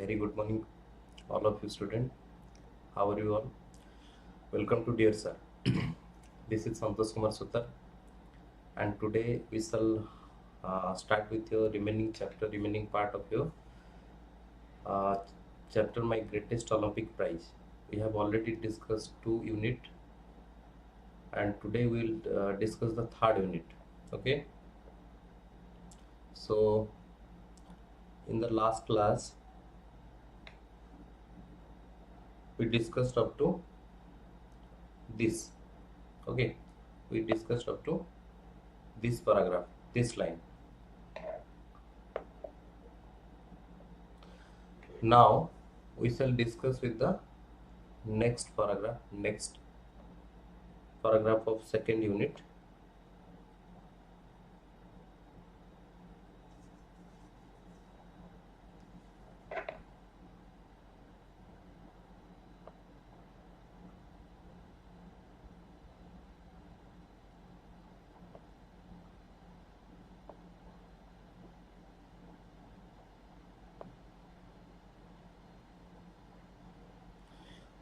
Very good morning, all of you students. How are you all? Welcome to dear sir. This is Santosh Kumar Sutar, and today we shall start with your remaining part of your uh, chapter, My Greatest Olympic Prize. We have already discussed 2 unit, and today we will discuss the third unit. Okay. So in the last class, we discussed up to this. Okay, we discussed up to this paragraph, this line. Now we shall discuss with the next paragraph of second unit.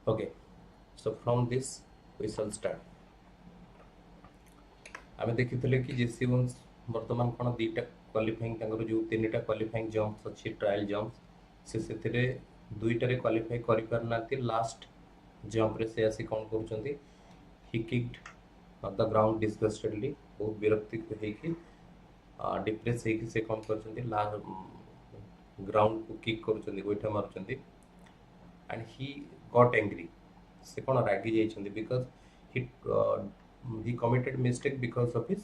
Okay, so from this we shall start. आमे देखिथिले कि जेसी once वर्तमान कोन दीटा qualifying तांगर जो तीनटा qualifying jumps अछि trial jumps से सेथिरे दुईटारे qualify करि परनाती last jump रे से आसी कोन करूचंती ही किक्ड द ग्राउंड डिस्गस्टेडली बहुत विरक्ति हे कि डिप्रेस हे कि से कोन करचंती ग्राउंड को किक करूचंती गोइठा मारुचंती and he got angry se kon ragi jaychandi because he committed mistake because of his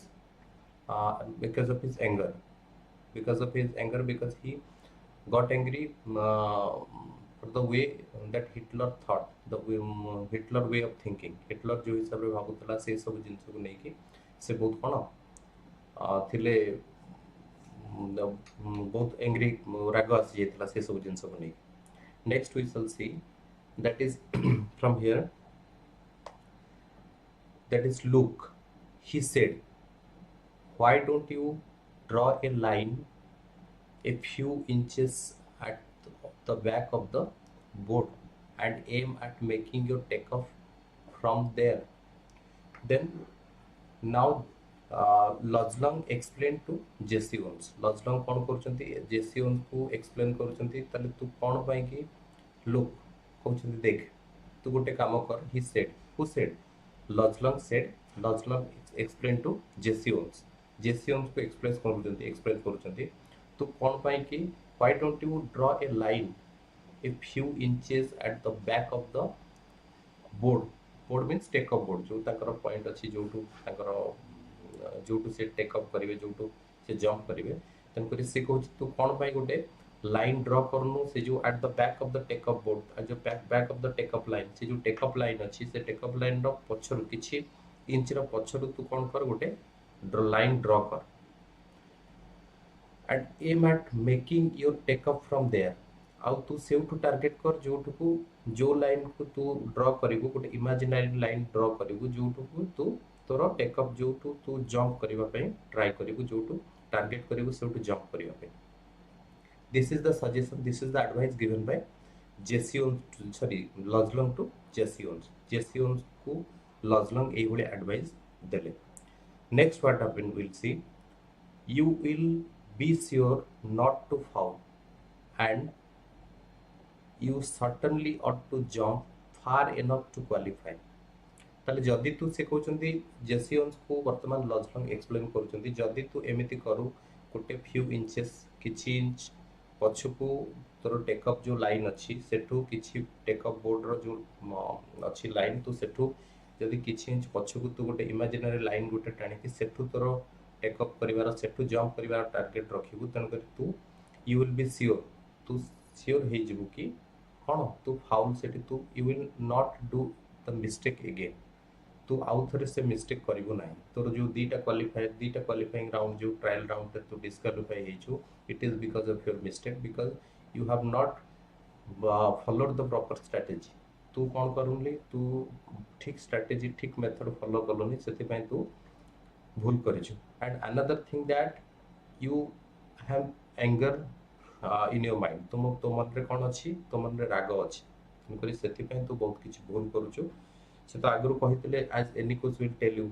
anger, because he got angry for the way that Hitler thought, the way, Hitler way of thinking. Hitler जो हिसाब रे भाबुतला से सब जिंस को नै कि से बहुत कोन थिले बहुत एंग्री राग आसी जेतला से सब जिंस को नै. Next we shall see, that is from here, that is look, he said, why don't you draw a line a few inches at the back of the board and aim at making your takeoff from there. Then now Lodglong explained to Jesse Owens. Lodglong कौन करूचंती Jesse Owens को explain करूचंती ताले तू कौन पाई कि look कहउचंती देख तू गोटे काम कर. He said, who said? Lodglong said. Lodglong explained to Jesse Owens. Jesse Owens को explain करूचंती तू कौन पाई कि why don't you draw a line a few inches at the back of the board. Board means take off board जो ताकर point अछि जोटू ताकर जोटू से take up करिवे जोटू से jump करिवे तन करी से कहउछ तू कोन पाई गोटे लाइन ड्रा करनु से जो at the back of the take up board जो back of the take up line से जो टेक अप लाइन अछि से टेक अप लाइन रो पछरु किछि इंच रो पछरु तू कोन कर गोटे लाइन ड्रा कर and aim at making your take up from there. आउ तू सेउटू टारगेट कर जोटू जो लाइन को तू ड्रा करिवो गोटे इमेजिनरी लाइन ड्रा करिवो जोटू तू तोर टेकअप जोटू तू जंप करिवा पे ट्राई करिवो जोटू टारगेट करिवो सेउटू जंप करिवा पे. This is the suggestion, this is the advice given by Jesse Owens, sorry Luz Long to Jesse Owens. Jesse Owens को लॉजलॉन्ग एई भले एडवाइस देले. Next what happen will see, you will be sure not to foul and you certainly ought to jump far enough to qualify. ताले जदि तू से कहउचंदी जेसी Owens को वर्तमान लॉजलॉन्ग एक्सप्लेन करूचंदी जदि तू एमिति करू गोटे फ्यू इंचेस किछि इंच पछकू तोर टेकअप जो लाइन अछि सेठू किछि टेकअप बोर्ड रो जो अछि लाइन तू सेठू जदि किछि इंच पछकू तू गोटे इमेजिनरी लाइन गोटे टाणी कि सेठू तोर टेकअप करिवार सेठू जंप करिवार टारगेट रखिबू तन कर तू यू विल बी श्योर, तू श्योर हे जिवु कि कौन तू फाउल सेठी तू you will not do the mistake again. तू आउ थरे से मिस्टेक करिवो नाही. तोर जो दीटा क्वालिफाइंग राउंड जो ट्रायल राउंड रे तू डिस्क्वालिफाई हेचु it is because of your mistake, because you have not followed the proper strategy. तू कौन करूनली तू ठीक स्ट्रेटजी ठीक मेथड फॉलो करलोनी सेति पय तू भूल करिछु. And another thing that you have anger in your mind तो मन रे कौन अच्छी तो मन रे राग अच्छी तेणुक से तू बहुत किसी भूल करुचु से तो आगु कही as any coach will tell you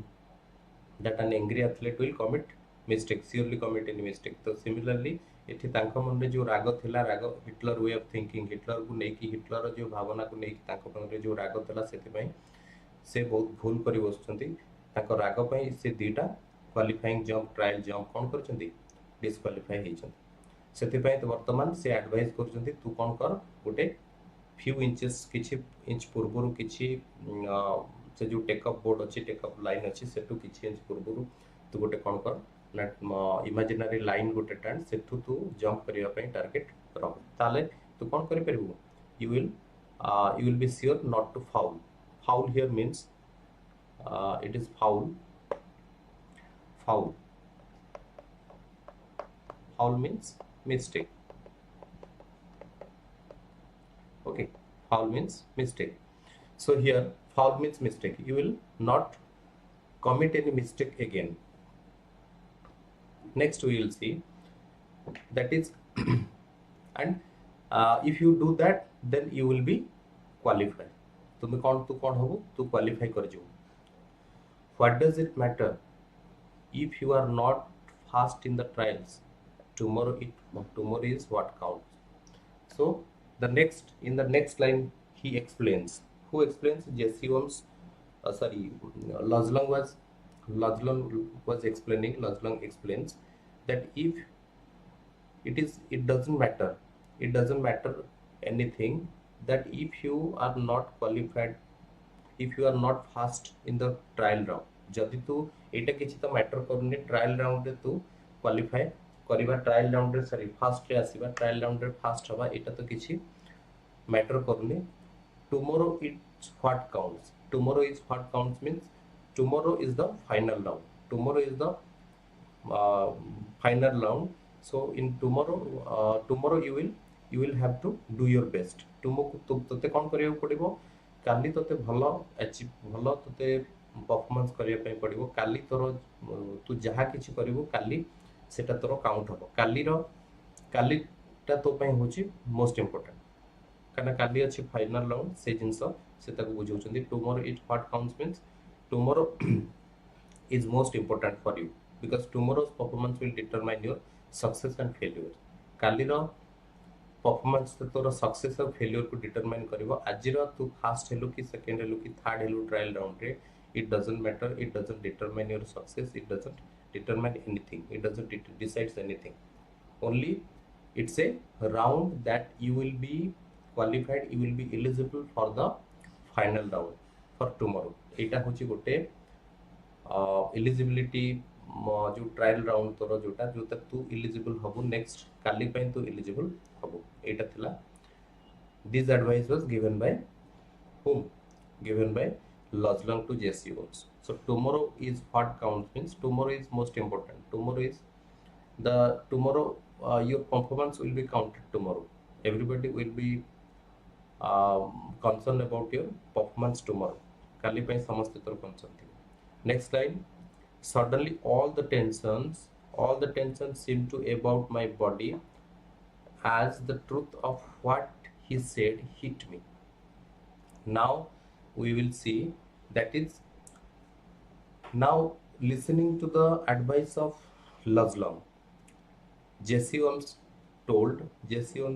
that an angry athlete will commit mistake surely commit any mistake तो similarly एठी तांको मन रे जो राग थिला राग Hitler way of thinking Hitler को नेकी हिटलर जो भावना को नेकी तांको मन रे जो राग थिला सेति पई से बहुत भूल करी बसचंती तांको राग पई से दीटा क्वालिफाइंग जंप ट्रायल जंप कोन करचंती डिस्क्वालिफाई हेचंती सेति पई तो वर्तमान से एडवाइस करचंती तू कोन कर गोटे फ्यू इंचेस किछि इंच पूर्वरु किछि से जो टेकअप बोर्ड अच्छी टेकअप लाइन अच्छी सेठू किछि इंच पूर्वरु तू गोटे कोन कर ना इमेजिनरी लाइन गोटे टाण सेठू तू जंप करिया पई टारगेट रख ताले तू कोन करि परबू you will be sure not to foul foul here means it is foul foul foul means mistake okay foul means mistake so here foul means mistake you will not commit any mistake again next we will see that is and if you do that then you will be qualified तुम कौन हो तू qualify कर जो what does it matter if you are not fast in the trials tomorrow is what counts so the next line he explains who explains Jesse Holmes Lozlong was explaining Lozlong explains that if it doesn't matter anything that if you are not qualified if you are not fast in the trial round जदि तू एटा किछि तो matter करनी trial round रे तू qualify करिबा trial round रे sorry fast रे आसीबा ट्रायल राउंड रे फास्ट हवा एटा तो किछि मैटर करनी tomorrow is what counts means tomorrow is the final round final round so in tomorrow you will have to do your best तुमको तोते कौन करिया पड़िबो काली तोते भलो अचीव भलो तोते परफॉर्मेंस करिया पई पड़िबो काली तोर तू जहा किछि करिवो काली सेटा तोर काउंट हो कालीटा तो पई होची मोस्ट इंपोर्टेंट काना काली अछि फाइनल राउंड से जिंस से ताको बुझौचंदी tomorrow it what counts means tomorrow is most important for you because tomorrow's performance will determine your success and failure काली रो परफॉर्मेंस तो तोर सक्सेस और फेलियर को डिटरमाइन करिवो आज रो तू फर्स्ट हेलु कि सेकंड हेलु कि थर्ड हेलु ट्रायल राउंड रे it doesn't matter it doesn't determine your success it doesn't determine anything it doesn't decides anything only it's a round that you will be qualified you will be eligible for the final round for tomorrow एटा होची गोटे eligibility जो trial round तोर जोटा जोता तू eligible हबो next काली पई तू एलिजिबल हबो एटा थिला this advice was given by whom given by Lozlong to Jesse Holmes so tomorrow is what counts means tomorrow is most important tomorrow your performance will be counted tomorrow everybody will be concerned about your performance tomorrow काली पई समस्त तोर concern थी next line suddenly all the tensions seem to about my body as the truth of what he said hit me now we will see that is now listening to the advice of Lozlong Jesse Holmes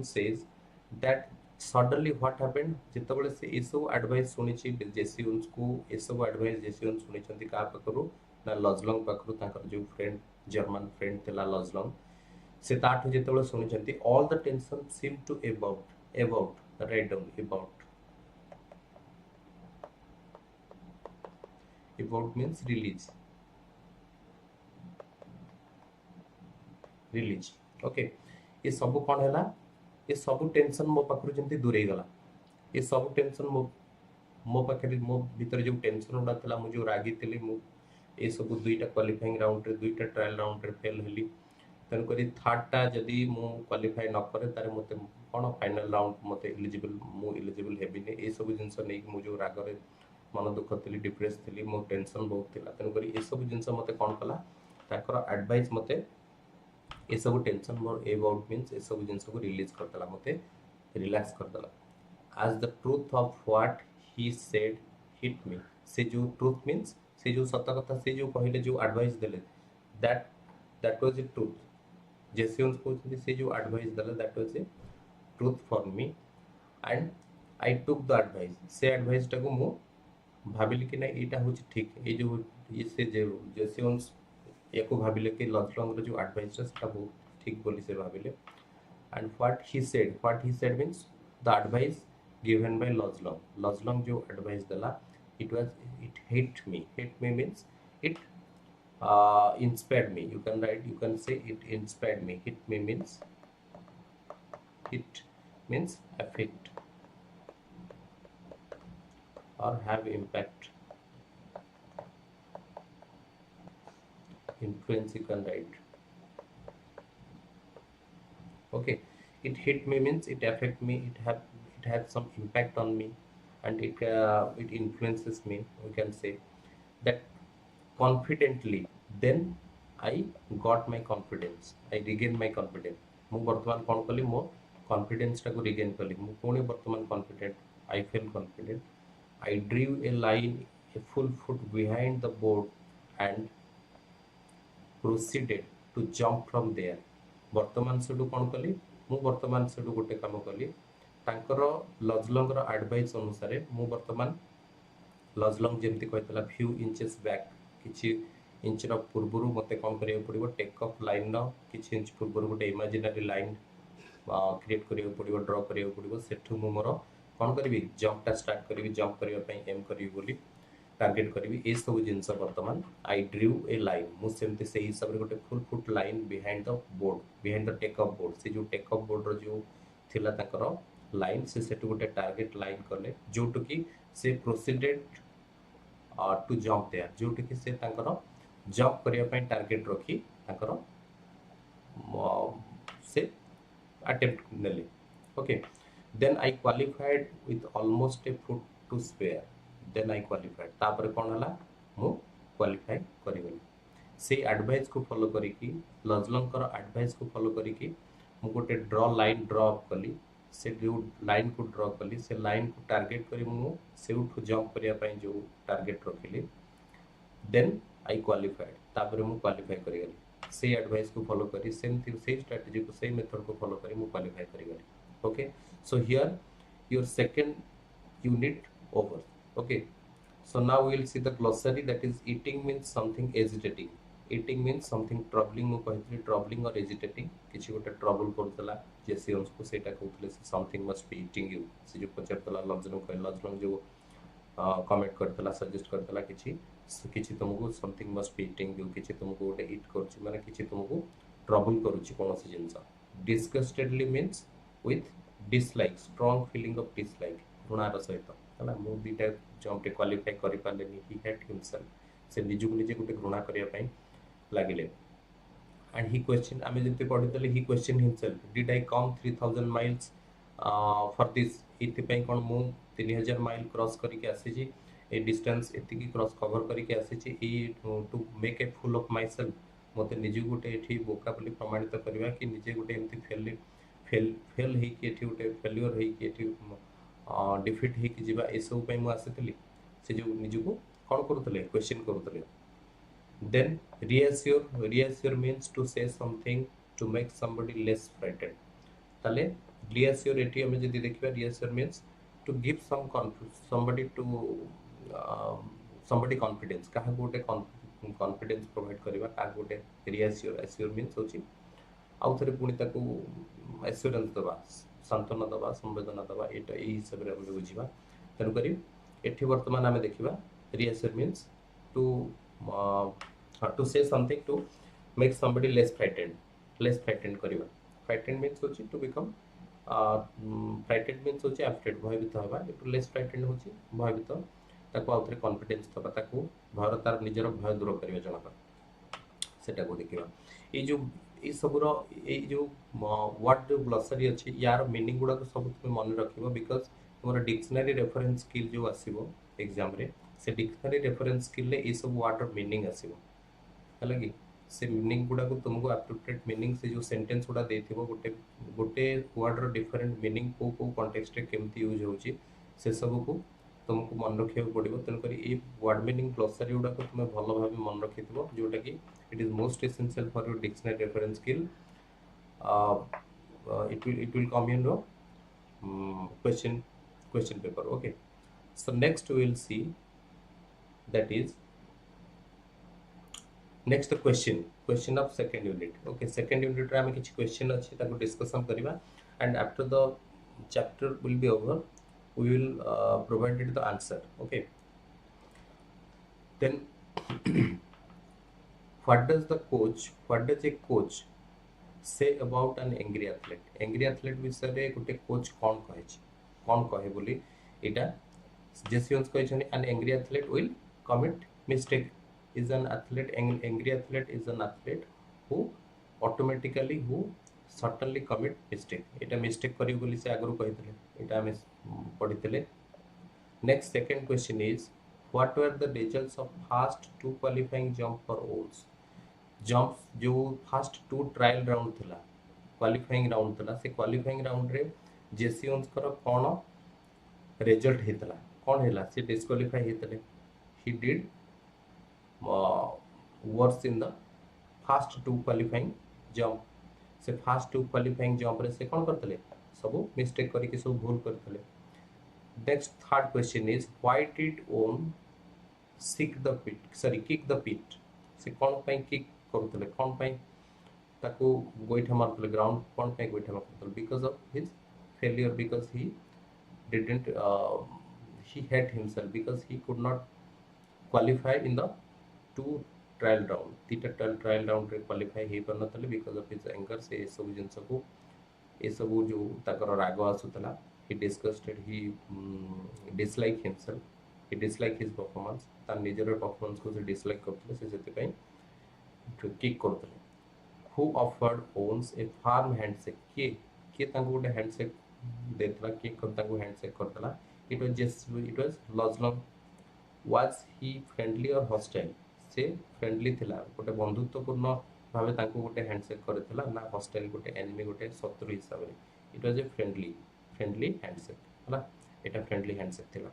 says that suddenly what happened जेतबले से एसो advice सुनिछि जेसी Holmes को एसो advice जेसी Holmes सुनिछंती का पकरू ना लॉजलॉन्ग पकरू ताकर जो friend German friend तेला Luz Long से ताठ जेतबले सुनिछंती all the tension seem to about right down about means release okay ये सब कोन हैला ये सब टेंशन मो पाखरु जंती दूर गला ये सब टेंशन मो पाखरे मो भीतर जो टेंशन उडा थला मु जो रागी थली मु ए सब दुईटा क्वालिफाइंग राउंड रे दुईटा ट्रायल राउंड रे फेल हेली तन करी थर्ड टा जदी मु क्वालिफाई न करे तारे मते कोन फाइनल राउंड मते एलिजिबल हेबी ने ए सब जिंस नै मु जो राग रे मन दुख थली डिप्रेस थली मो टेंशन बहुत थला तन करी ए सब जिंस मते कोन कला ताकर एडवाइस मते ये सब टेंशन मोर अबाउट मीन्स ये सब जिन को रिलीज करदेला मते relax करदेला as the truth of what he said hit me से जो truth means से जो सत्य कथा से जो कहले जो एडवाइस देले that that was the truth जैसे उनको कहते से जो एडवाइस देले that was a truth for me and I took the advice से एडवाइस टाको मु भाबिले कि ना एटा होची ठीक ए जो ये से जैसे उन एको भाबिले कि लॉन्ग जो एडवाइस था बहुत ठीक बोली से भाबिले and what he said means the advice given by Lozlong जो advice dala it hit me means it inspired me you can say it inspired me hit me means it means affect or have impact influence you can write okay it hit me means it affect me it had some impact on me and it influences me we can say that confidently then I got my confidence I regained my confidence ମୁଁ ବର୍ତ୍ତମାନ କ'ଣ କଲି ମୋ କନଫିଡେନ୍ସଟାକୁ regain କଲି ମୁଁ ପୁଣି ବର୍ତ୍ତମାନ confident I feel confident I drew a line a full foot behind the board and proceeded to jump from there ବର୍ତ୍ତମାନ ସେଠୁ କ'ଣ କଲି ମୁଁ ବର୍ତ୍ତମାନ ସେଠୁ ଗୋଟେ କାମ କଲି ତାଙ୍କର ଲଜଲଙ୍ଗର ଆଡଭାଇସ୍ ଅନୁସାରେ ମୁଁ ବର୍ତ୍ତମାନ ଲଜଲଙ୍ଗ ଯେମିତି କହିଥିଲା ଫ୍ୟୁ ଇଞ୍ଚେସ୍ ବ୍ୟାକ୍ କିଛି ଇଞ୍ଚର ପୂର୍ବରୁ ମୋତେ କ'ଣ କରିବାକୁ ପଡ଼ିବ ଟେକ୍ ଅଫ୍ ଲାଇନ୍ର କିଛି ଇଞ୍ଚ ପୂର୍ବରୁ ଗୋଟେ ଇମାଜିନାରୀ ଲାଇନ୍ କ୍ରିଏଟ୍ କରିବାକୁ ପଡ଼ିବ ଡ୍ର କରିବାକୁ ପଡ଼ିବ ସେଠୁ ମୁଁ ମୋର କ'ଣ କରିବି ଜମ୍ପଟା ଷ୍ଟାର୍ଟ କରିବି ଜମ୍ପ କରିବା ପାଇଁ ଏମ୍ କରିବି ବୋଲି टार्गेट करी ए सब जिनस बर्तमान आई ड्रू ए लाइन मुझे से हिसाब से गोटे full foot line behind the board behind the take up board से जो टेकअप बोर्ड जो थिला ताकर लाइन से सेटू गोटे टार्गेट लाइन कले जोटू कि से प्रोसीडेड टू जंप देयर जोटू कि से ताकर जंप करिया पय टार्गेट रखी ताकर से अटेम्प्ट नेले okay then I qualified with almost a foot to spare then I qualified तापर कौन हला मु क्वालिफाई करिगली से एडवाइस को फॉलो करिकी लजलंकर एडवाइस को फॉलो करिकी मु गोटे ड्रॉ लाइन ड्रॉ अप कली से जो लाइन को ड्रॉ कली से लाइन को टार्गेट करी मु से उठ जंप करिया पय जो टार्गेट रखिली देन आई क्वालिफाइड तापर मु क्वालिफाई करिगली से एडवाइस को फॉलो करी सेम से स्ट्रेटजी को से मेथड को फॉलो करी मु क्वालिफाई करिगली okay so here your second unit over okay so now we will see the glossary that is eating means something agitating eating means something troubling mu कहथि troubling or agitating किछि गोटे trouble Kartala जेसी उसको सेटा कहथले something must be eating you से जो पचरतला लजन कहला लजन जो comment Kartala suggest Kartala किछि तुमको something must be eating you किछि तुमको गोटे ईट करछि माने किछि तुमको ट्रबल करूछि कोनोसी जिंस disgustedly means with dislike strong feeling of dislike घृणार सहित हला मु बीटा जंप टे क्वालिफाई करि पालेनी ही हेट हिमसेल्फ से निजु निजे गोटे घृणा करिया पई लागिले एंड ही क्वेश्चन आमे जते पढितले he question himself did I come 3000 miles for this इति पई कोन मु 3000 माइल क्रॉस करि के आसी छी ए डिस्टेंस एति की क्रॉस कवर करि के आसी छी ई to make a fool of myself मते निजु गोटे एठी बोका बोली प्रमाणित करबा कि निजे गोटे एमती फेल हे कि एठी गोटे फेल्योर हे कि एठी डिफिट हे कि जीवा ए सब पई मु आसीतली से जो निजु को कोन करतले क्वेश्चन करतले then reassure means to say something to make somebody less frightened ताले reassure एठी हम जदी देखिबा reassure means to give somebody to somebody confidence काहा गोटे confidence provide करबा का गोटे reassure means होची आउ थरे पुणी ताको assurance दबा सांत्वना दबा संवेदना दबा एटा ए हिसाब रे हम बुझिबा तनु करी एठी वर्तमान हमें देखिबा reassure means to say something to make somebody less frightened करिबा frightened means होची to become frightened means होची afraid भयभीत हबा एटु less frightened होची भयभीत ताको आउथरे कॉन्फिडेंस दबा ताको भय तार निजर भय दूर करिबा जनक सेटा को देखिबा ए सबरो ए जो वर्ड जो ग्लोसरी अछि यार मीनिंग गुडा सब तुम मन रखिबो बिकॉज़ तुम्हारा डिक्शनरी रेफरेंस स्किल जो आसीबो एग्जाम रे से डिक्शनरी रेफरेंस स्किल ले ए सब वर्ड मीनिंग आसीबो हला कि से मीनिंग गुड़ा को तुमको एप्रोप्रिएट मीनिंग से जो सेंटेंस गुड़ा देथिबो गोटे गोटे वर्ड रो डिफरेंट मीनिंग को कॉन्टेक्स्ट रे केमती यूज होची से सब को तुमको मन रखिया पड़िबो तेन करी ए वर्ड मीनिंग ग्लोसरी गुड़ा को तुम भलो भाबे मन रखिथिबो जोटा कि it is most essential for your dictionary reference skill it will come in your question paper. Okay, so next we will see that is next the question of second unit. Okay, second unit रे हमें किछि question अछि ताको discussion करिबा and after the chapter will be over we will provide it the answer. Okay, then what does a coach say about an angry athlete विषय रे गोटे coach कौन कहे बोली एटा जेसियंस कहछन an angry athlete will commit mistake is an athlete an angry athlete is an athlete who automatically who certainly commit mistake Etah mistake करी बोली से आगरु कहितले एटा हम पढितले. Next second question is what were the results of first two qualifying jump for Owens jump जो first to trial round थिला qualifying round थिला से qualifying round रे जेसी Owens कर कोन रिजल्ट हेतला कोन हेला से डिस्क्वालीफाई हेतले he did worse in the first two qualifying jump से फर्स्ट टू क्वालिफाइंग जंप रे से कोन करतले सब मिस्टेक करी के सब भूल करतले. Next third question is why did Owen kick the pit से कोन पई किक करतले कोन पई ताको गोइठा मारतले ग्राउंड कोन पई गोइठा मारतले because of his failure because he didn't he hate himself because he could not qualify in the two trial round तीटा trial round रे qualify हे परनतले because of his anger से सब जिंस को ए सब जो ताकर राग आसुतला he disgusted he dislike himself he dislike his performance ता निजर परफॉर्मेंस को से डिसलाइक करतले से सेते पई किक करतले. Who offered Owens a firm handshake के तांको गोटे हैंडशेक देतला के तांको handshake Kartala it was Lozlong. Was he friendly or hostile से फ्रेंडली थिला गोटे बंधुत्वपूर्ण भाबे तांको गोटे हैंडशेक करतला ना हॉस्टाइल गोटे एनिमी गोटे शत्रु हिसाब रे it was a friendly handshake हला एटा फ्रेंडली हैंडशेक थिला.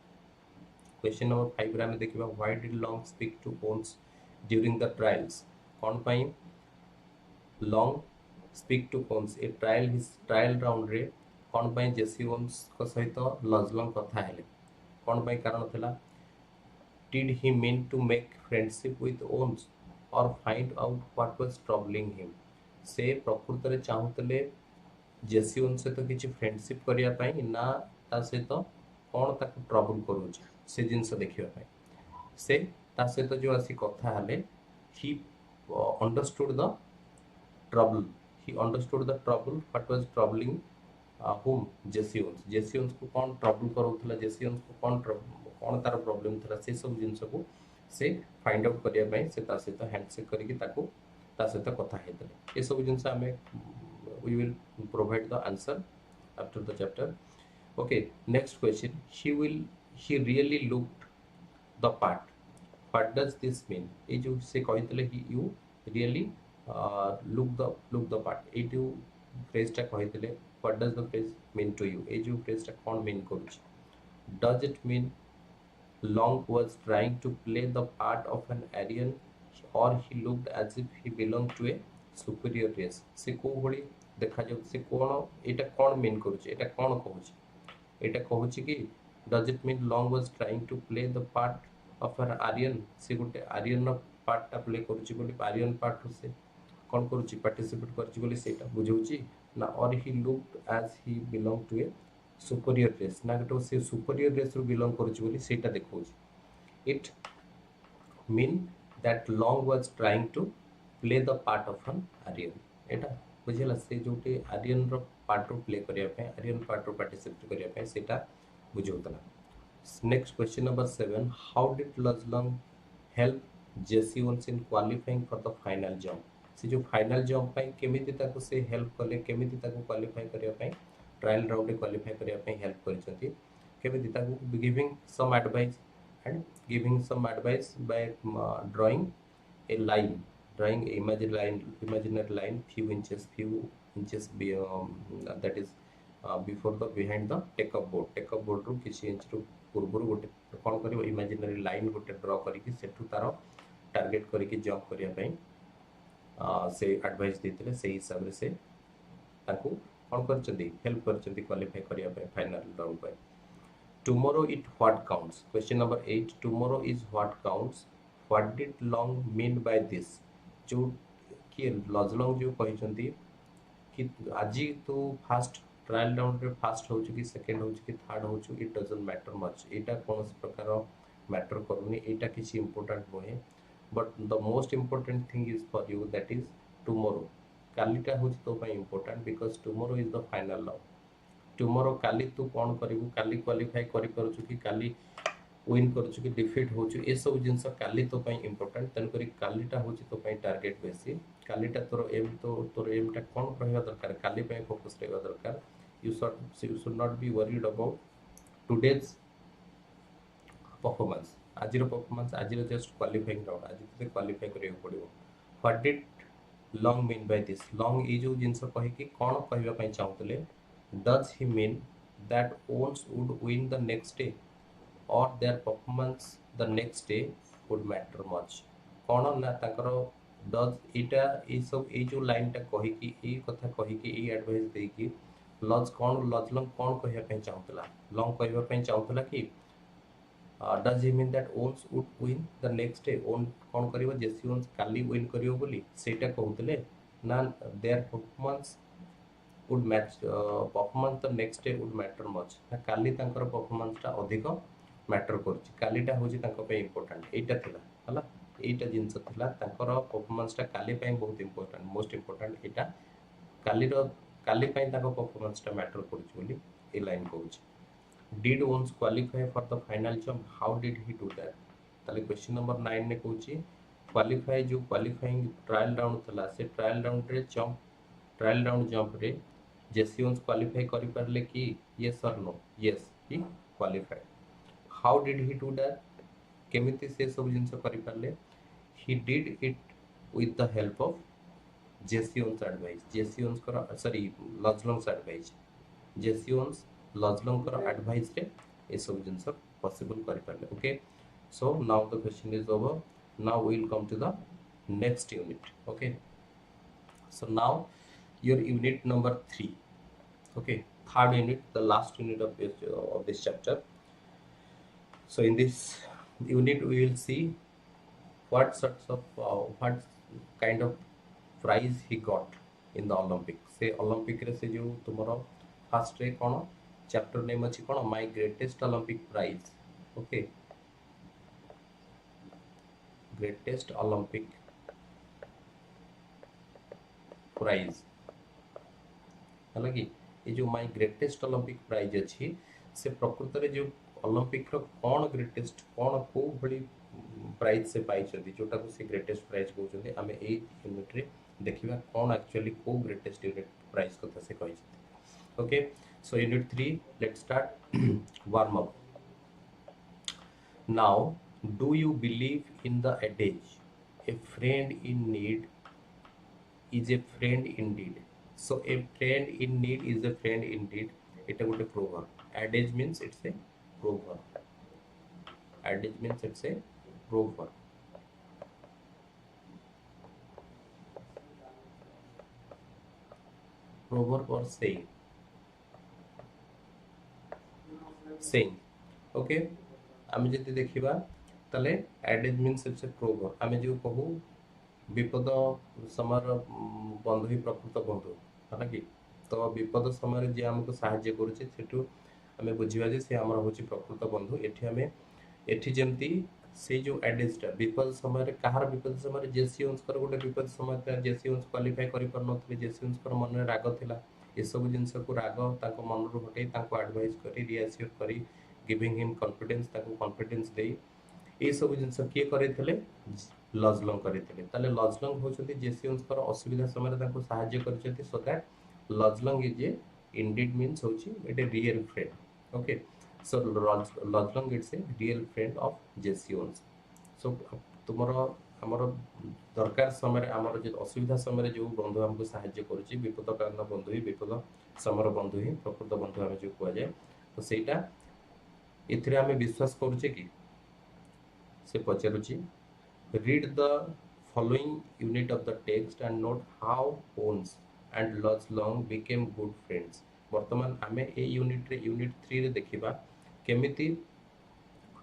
क्वेश्चन नंबर 5 रे हम देखिबा why did Long speak to Owens during the trials कोन पई Long speak to Owens a trial round रे कोन पई जेसी ओन्स को सहित लजलंग कथा हेले कोन पई कारण थिला did he mean to make friendship with Owens और find out what was troubling him से प्रकृत रे चाहुतले जेसी ओन्स से तो किछि फ्रेंडशिप करिया पई ना ता से तो कोन ताको ट्रबल करूछ से जिंस देखिया पई से ता से तो जो आसी कथा हले ही understood the trouble what was troubling whom Jesse Owens को कौन ट्रबल करूथला Jesse Owens को कौन तार प्रॉब्लम थला से सब जिंस को से फाइंड आउट करिया पई से ता सहित हैंडशेक करी कि ताको ता सहित कथा हेतले ए सब जिंस हमें we will provide the answer after the chapter. Okay, next question he really looked the part. What does this mean ए जो से कहितले कि you really look the part ए जो फ्रेज टा कहितले what does the phrase mean to you ए जो phrase टा कोन mean करूछ does it mean Long was trying to play the part of an Aryan or he looked as if he belonged to a superior race से को भली देखा जो से कोन एटा कोन mean करूछ एटा कोन कहूछ एटा कहूछ कि does it mean Long was trying to play the part of an Aryan से गोटे Aryan part टा प्ले करूची बोली आर्यन पार्ट से कोन करूची पार्टिसिपेट करची बोली सेटा बुझौची ना और he looked as he belong to a superior race ना तो से सुपीरियर रेस रो बिलोंग करूची बोली सेटा देखौची it mean that Long was trying to play the part of an Aryan एटा बुझिला से जोटे आर्यन रो पार्ट रो प्ले करिया पे आर्यन पार्ट रो पार्टिसिपेट करिया पे सेटा बुझौतला. Next question number 7 how did Lozlong help Jesse Owens in qualifying for the final jump से जो फाइनल जंप पाई केमिति ताको से हेल्प कले केमिति ताको क्वालिफाई करिया पाई ट्रायल राउंड रे क्वालिफाई करिया पाई हेल्प करिसथि केमिति ताको giving some advice by drawing a line drawing imaginary line few inches that is before the behind the take up board ru किसी इंच ru पूर्व गोटे कौन करिवो इमेजिनरी लाइन गोटे ड्रॉ करिकि सेठु तार टार्गेट करिकि जंप करिया पई से एडवाइस देथिले से हिसाब रे से ताकू कौन करचंदी हेल्प करचंदी क्वालिफाई करिया पई फाइनल राउंड पई tomorrow it what counts question number 8 tomorrow is what counts what did long mean by this जो कि लजलंग जो कहिसंती कि आज तू फास्ट ट्रायल राउंड रे फास्ट हो कि सेकंड हो कि थर्ड हो इट डजंट मैटर मच एटा कौन प्रकार मैटर करूनी एटा किसी इंपोर्टेंट नहे but the most important thing is for you that is tomorrow कालीटा हो तो पई important because tomorrow is the final round tomorrow काली तू कौन करू काली क्वालिफाई करि परछु कि काली विन करछु कि डिफीट होछु ए सब जिंस काली तो पई इंपोर्टेंट तन करी कालीटा होछि तो पई टारगेट बेसी कालीटा तोर एम टा कोन रहबा दरकार काली पई फोकस रहबा दरकार you should not be worried about today's performance आजिर परफॉर्मेंस आजिर जस्ट क्वालिफाइंग राउंड आज ते क्वालिफाई करियो पड़िबो what did Long mean by this Long ए जो जिंस कहि कि कोन कहबा पई चाहतले does he mean that Owens would win the next day or their performance the next day would matter much कौन ना ताकर does इटा ए सब ए जो लाइन टा कहि कि ए कथा कहि कि ए एडवाइस दे कि लज लंग कौन कहया पे चाहतला लंग कहया पे चाहतला कि does he mean that Owens would win the next day own कौन करिवो जेसी ओन्स काली विन करिवो बोली सेटा कहउतले ना their performance would match performance the next day would matter much ना काली तांकर परफॉर्मेंस टा अधिक मैटर करछि कालीटा होछि तांको पे इंपोर्टेंट एटा थिला हला एटा जिंस थिला तांकर परफॉर्मेंस टा काली पे बहुत इंपोर्टेंट मोस्ट इंपोर्टेंट एटा काली पे तांको परफॉर्मेंस टा मैटर करछि बोली ए line कहउछि did Owens qualify for the final jump how did he do that ताले क्वेश्चन नंबर 9 ने कहउछि क्वालिफाई जो क्वालिफाइंग ट्रायल राउंड थिला से ट्रायल राउंड रे जंप रे जेसी ओन्स क्वालिफाई करि परले कि यस और no yes he qualified how did he do that केमिति से सब जिंस करि परले he did it with the help of Jesse Owens advice Jesse Owens कर sorry Luz Long's advice Jesse Owens Luz Long कर एडवाइस रे ए सब जिंस पॉसिबल करि परले okay so now the question is over now we will come to the next unit okay so now your unit number 3 okay third unit the last unit of this chapter so in this unit we will see what sorts of what kind of prize he got in the olympic से olympic रे से जो तुम्हारा first रे कोन chapter name अछि कोन my greatest olympic prize okay greatest olympic prize हालांकि ये जो माय ग्रेटेस्ट ओलंपिक प्राइज अच्छी से प्रकृत रे जो ओलंपिक रो कोन ग्रेटेस्ट कोन को बड़ी प्राइज से पाई छथि जोटा को से ग्रेटेस्ट प्राइज कहउछथि हमें ए यूनिट रे देखिबा कोन एक्चुअली को ग्रेटेस्ट यूनिट प्राइज कथा से कहि छथि okay so unit 3 let's start warm up now do you believe in the adage a friend in need is a friend indeed so a friend in need is a friend indeed eta gote proverb adage means it's a proverb adage means it's a proverb or saying okay आमे जति देखिबा तले adage means it's a proverb आमे जो कहू विपद समय बंधु ही प्रकृत बंधु है कि तो विपद समय जे हमको सहाय्य करूचे सेठू आमे बुझिबा जे से हमर होची प्रकृत बंधु एठी हमें एठी जेमती से जो एडेजटा विपद समय कहार विपद समय जेसी ओन्स कर गोटे विपद समय जेसी ओन्स क्वालिफाई करि पर नथले जेसी ओन्स कर मन रे राग थिला ए सब जिंस को राग ताको मन रो हटे ताको एडवाइस करी रिएश्योर करी गिविंग हिम कॉन्फिडेंस ताको कॉन्फिडेंस देई ए सब जिंस किए करितले लजलंग करितले ताले लजलंग होचंती जेसी ओन्स कर असुविधा समय ताको सहाय्य करचंती so that Luz Long is a indeed means होची it a real friend okay so lodging it's a real friend of Jesse Owens so tomorrow आमर दरकार समय आमर जो असुविधा समय जो बंधु आमको साहाय्य करुच्ची विपदकालीन बंधु ही विपद समय बंधु ही प्रकृत बंधु आम जो कहुए तो सहीटा एथिरे आम विश्वास करुचे कि से पचारुची read the following unit of the text and note how Owens and Luz Long became good friends वर्तमान आम ए यूनिट रे यूनिट 3 रे देखिबा केमिति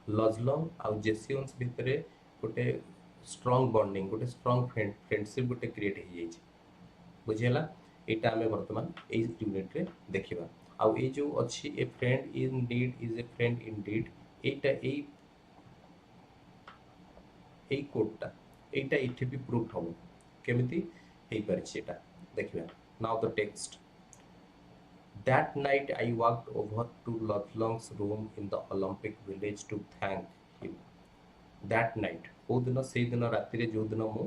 लजलंग आउ जेसियंस भितरे गोटे स्ट्रॉन्ग बॉन्डिंग गोटे स्ट्रॉन्ग फ्रेंडशिप गोटे क्रिएट हो जाइए बुझीगला एटा आम वर्तमान ए यूनिट रे देखिबा आउ ए जो अच्छी a friend in need is a friend in deed एटा ए कोडटा एटा इठी भी प्रूफ हम केमिति हे परिछि एटा देखिबा now the text That night I walked over to Lodlong's room in the Olympic village to thank him. That night को दिन से दिन राति रे जो दिन मु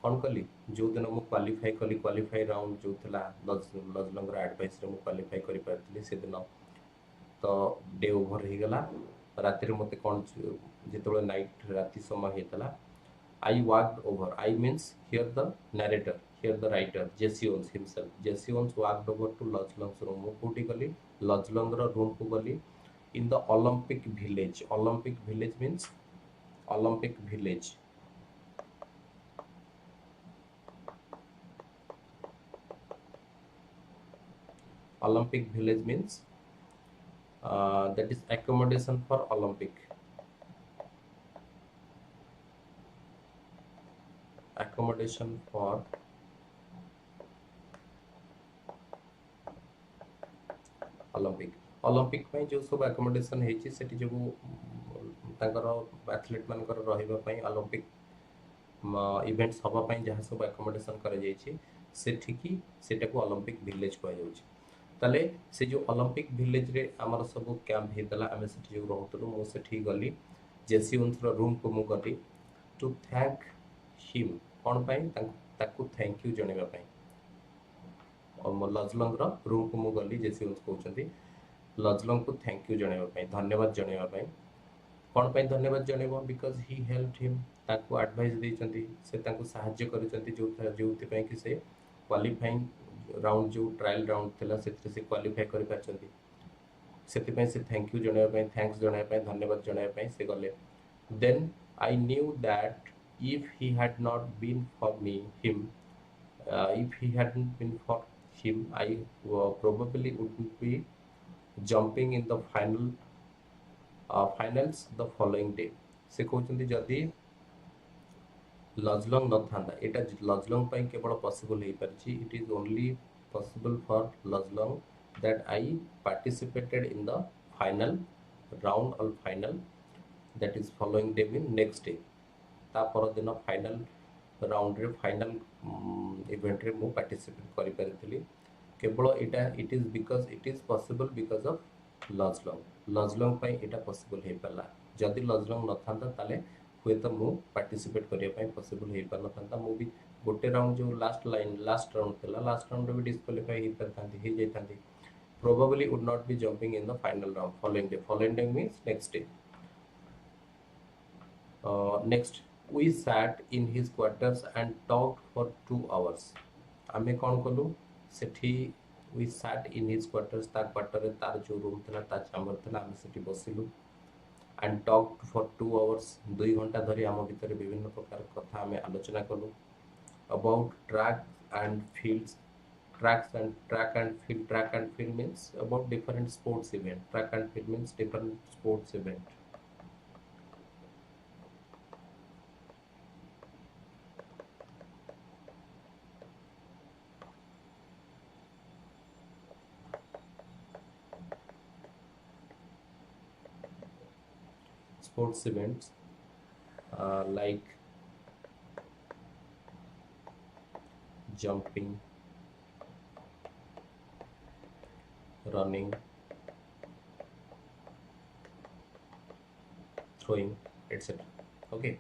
कौन कली जो दिन मु क्वालिफाई राउंड जो थिला लजलंग रा एडवाइस रे मु क्वालिफाई करि पारतली से दिन तो डे ओवर हो गला राति रे मते कौन जेतबे नाइट राति समय हेतला I walked over. I means here the narrator, here the writer, Jesse Owens himself. Jesse Owens walked over to Lodlong's room. Kouti gali Lodlong ra room ku gali in the Olympic village. Olympic village means Olympic village. Olympic village means that is accommodation for Olympic. Accommodation for Olympic ପାଇଁ जो सब accommodation ହେଇଛି ସେଠି जो ତାଙ୍କର athlete मानकर ରହିବା ପାଇଁ Olympic इवेंट्स हवा ପାଇଁ ଯାହା सब accommodation करा ଯାଇଛି ସେଠିକି ସେଟାକୁ Olympic village କୁହା ଯାଉଛି ताले से जो Olympic village रे हमर सब कैंप हेतला हमें सेठी जो रहतलु मो सेठी गली जेसी ओन्स रो रूम को मु गली टू थैंक हिम कौन पाई ताकू थैंक यू जणेबा पाई और लजलंग रो रूम को मु गली जेसी उन्स कहउछंती लजलंग को थैंक यू जणेबा पाई धन्यवाद जणेबा पाई कौन पाई धन्यवाद जणेबो बिकॉज़ ही हेल्प्ड हिम ताकू एडवाइस देचंती से ताकू सहाय्य करिसंती जोथि पाई कि से क्वालिफाइंग राउंड जो ट्रायल राउंड थिला सेते से क्वालिफाई करि पाचंती सेति पाई से थैंक यू जणेबा पाई थैंक्स जणेबा पाई धन्यवाद जणेबा पाई से गले then I knew that if he had not been for me him if he hadn't been for him I probably wouldn't be jumping in the finals the following day से कहउछंती जदी लजलंग न थांदा एटा लजलंग पई केवल पॉसिबल हे परछि it is only possible for Luz Long that I participated in the final round or final that is following day mean next day ता पर दिन फाइनल राउंड रे फाइनल इवेंट रे मु पार्टिसिपेट करि परथिली केवल एटा it is because it is possible because of Luz Long पई एटा पॉसिबल हे परला जदी लजलंग न थांदा ताले हुए तो मु पार्टिसिपेट करिया पई पॉसिबल हे पर न थांदा मु भी गोटे राउंड जो लास्ट राउंड थिला लास्ट राउंड भी डिस्क्वालीफाई हे परथांती हे जैतांती probably would not be jumping in the final round following day means next day next we sat in his quarters and talked for 2 hours आमे कौन कलु सेठी we sat in his quarters ता quarter रे तार जो रूम थला ता chamber थला आमे सेठी बसिलु and talked for 2 hours 2 घंटा धरि आम भीतर विभिन्न प्रकार कथा आमे आलोचना कलु about track and field means about different sports event track and field means different sports event sports events like jumping, running, throwing, etc. Okay.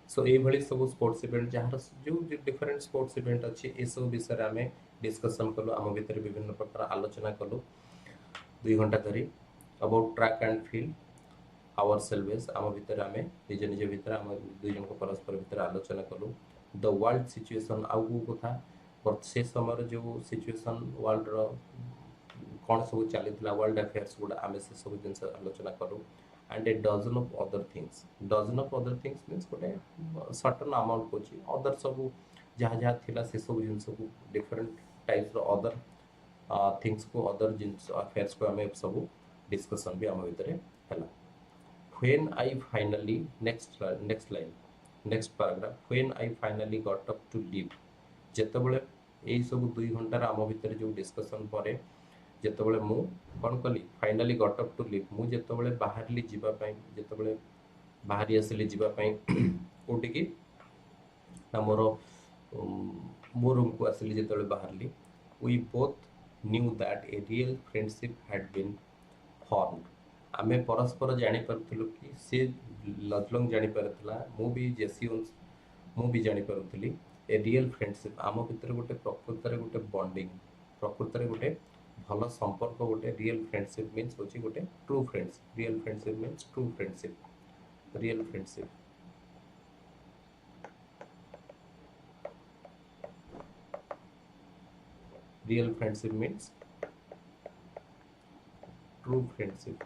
So ये भली सब स्पोर्ट्स इवेंट जहाँ जो डिफरेंट स्पोर्ट्स इवेंट अच्छी ये सब विषय आम डिस्कसन कलु आम भीतर विभिन्न प्रकार आलोचना कलु 2 घंटा धरी about track and field ourselves आम भितर आम निज निज भितर आम दुई जन परस्पर भितर आलोचना कलु द वर्ल्ड सिचुएशन आउ कथा से समय जो सिचुएशन वर्ल्ड रो कौन सब चली वर्ल्ड अफेयर्स गुड़ा आम से सब जिन आलोचना करूँ and a dozen of other things means गोटे सर्टन अमाउंट को अदर सब जहाँ जहाँ थिला से सब जिन को डिफरेंट टाइप्स अदर थिंग्स को अदर जिन अफेयर्स को आम सब डिस्कशन भी आम भितर है when I finally next paragraph when I finally got up to leave जेतेबेले यही सब 2 घंटार आम भितर जो डिस्कशन पर जेतेबेले मु कौन कली finally got up to live मु जेतेबेले बाहरली जीवा पई जेतेबेले बाहरी आसली जीवा पई कोटी की ना मो रूम को आसली जेतेबेले बाहरली we both knew that a real friendship had been formed आमे परस्पर जानी पारुथलु कि से लजलंग जानी पारुथला मु भी जेसीओन्स मु भी जानी पारुथली ए रियल फ्रेंडशिप आम भितर गोटे प्रकृतर गोटे बॉन्डिंग प्रकृतर गोटे भल संपर्क गोटे रियल फ्रेंडशिप मीन्स होची गोटे true friends real friendship means true friendship real friendship real friendship means true friendship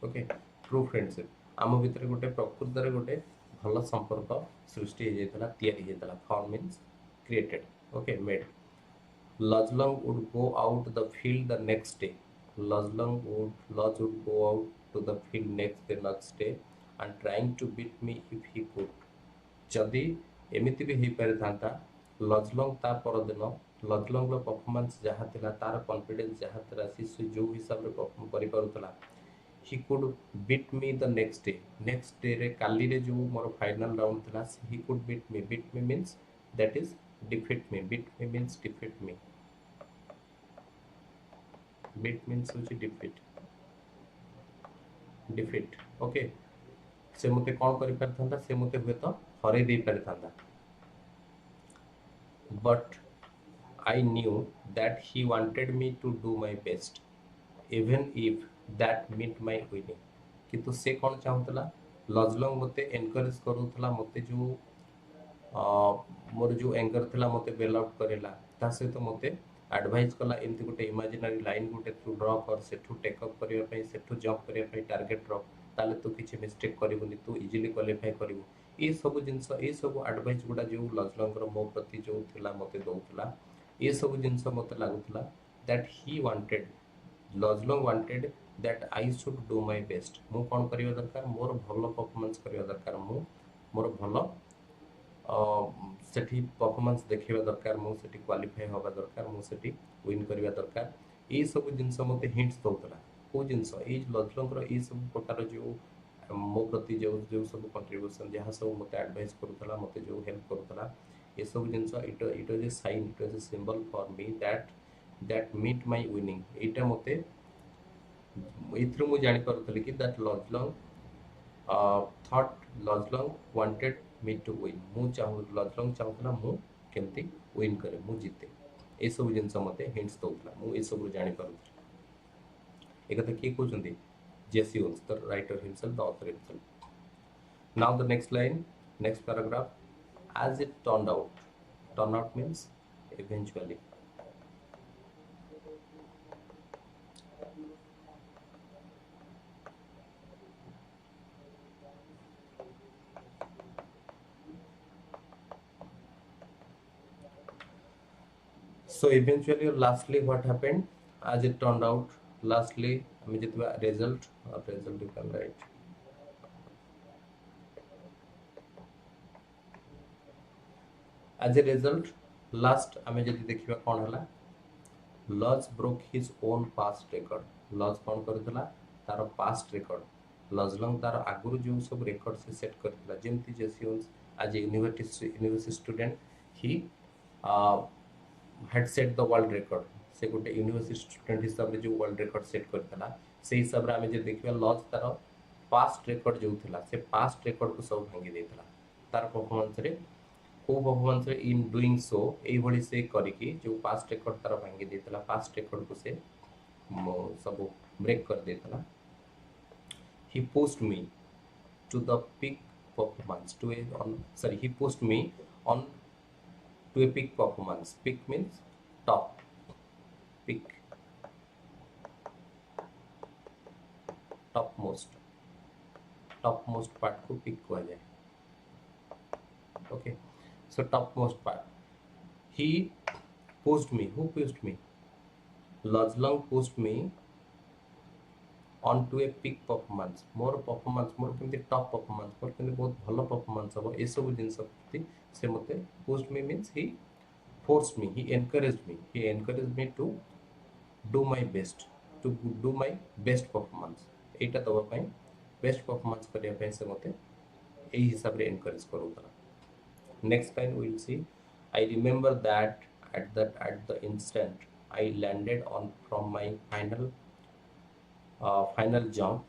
okay true friendship आम भितर गोटे प्रकृतर गोटे भल संपर्क सृष्टि हो जाता तैयारी होता form means created okay made Lajlang would go out the field the next day. Lodge would go out to the field next day and trying to beat me if he could. जदि एमिति भी हो पारि थांता लजलंग ता परदिन लजलंग रो performance जहाँ थिला तार confidence जहाँ थिला से जो हिसाब रे परफॉर्म करि पारुतला he could beat me the next day रे काली रे जो मोर फाइनल राउंड थिला he could beat me means that is defeat me beat me means defeat me beat means होची defeat ओके से मते कोन करि परथांता से मते हुए तो हरे दे परथांता but I knew that he wanted me to do my best even if that meant my winning किंतु से कोन चाहतला लजलंग मते एनकरेज करूथला मते जो मोर जो एंकर थिला मते बेल आउट करेला ता सहित मते एडवाइस कला एमती गोटे इमेजिनरी लाइन गोटे थ्रू ड्रॉ कर सेठू टेक अप करिया पई सेठू जंप करिया पई टारगेट ड्रॉ ताले तो किछि मिस्टेक करिवनी तू इजीली क्वालिफाई करिवो ए सब जिंस ए सब एडवाइस गुडा जो लजलंगर मो प्रति जो थिला मते दउथला ए सब जिंस मते लागुथला that he wanted Luz Long wanted that I should do my best मु कोन करियो दरकार मोर भलो परफॉर्मेंस करियो दरकार मु मोर भलो सेठी परफॉर्मेंस देखिबा दरकार मु सेठी क्वालिफाई होबा दरकार मु सेठी विन करिबा दरकार ए सब जिंस मते हिंट्स दउतला को जिंस ए लजलंगर ए सब प्रकार जो मो प्रति जो जो सब कंट्रीब्यूशन जहाँ सब मते एडवाइस करूतला मते जो हेल्प करूतला ए सब जिंस it was a sign it was a symbol for me that meet my winning एटा मते इथरु मु जानि परतली कि that Luz Long thought Luz Long wanted me to win मु चाहू लजलंग चाहूला मु केमती विन करे मु जीते ए सब जिंस मते हिंट्स दउतला मु ए सब जानि परतली एकता की कहउछंती Jesse Owens, the writer himself, the author himself. Now the next line, next paragraph. As it turned out means eventually. So eventually or lastly what happened? As it turned out, lastly আমি যেতবা result you can write as a result last আমি যদি দেখিবা কোন হলা Luz broke his own past record Luz কোন করতলা তার পাস্ট রেকর্ড লজলंग तार आगुरु जो सब रेकॉर्ड से सेट करथिला जेमति जेसियंस आज university student he had set the world record से गोटे यूनिवर्सिटी स्टूडेंट हिसाब रे जो वर्ल्ड रिकॉर्ड सेट करथला से हिसाब रे हमें जे देखिबा लॉज तार पास्ट रिकॉर्ड जो थिला से पास्ट रिकॉर्ड को सब भांगी देथला तार परफॉर्मेंस रे को परफॉर्मेंस रे इन डूइंग सो एई भली से करिकि जो पास्ट रिकॉर्ड तार भांगी देथला पास्ट रिकॉर्ड को से सब ब्रेक कर देता. He pushed me to the peak performance to a on sorry he pushed me on to a peak performance. Peak means top. Peak, topmost. Topmost part को peak कहा जाए. Okay, so topmost part. He pushed me. Who pushed me? Lajlang pushed me on to a peak performance. More performance, more केमती top performance, more केमती बहुत भलो performance हम ये सब जिन सब थी से मते pushed me means he forced me, he encouraged me to do my best, to do my best performance. एटा दवा पाई best performance करिया पाई से मते एही हिसाब रे encourage करूता. Next line we will see. I remember that at the instant I landed on from my final jump,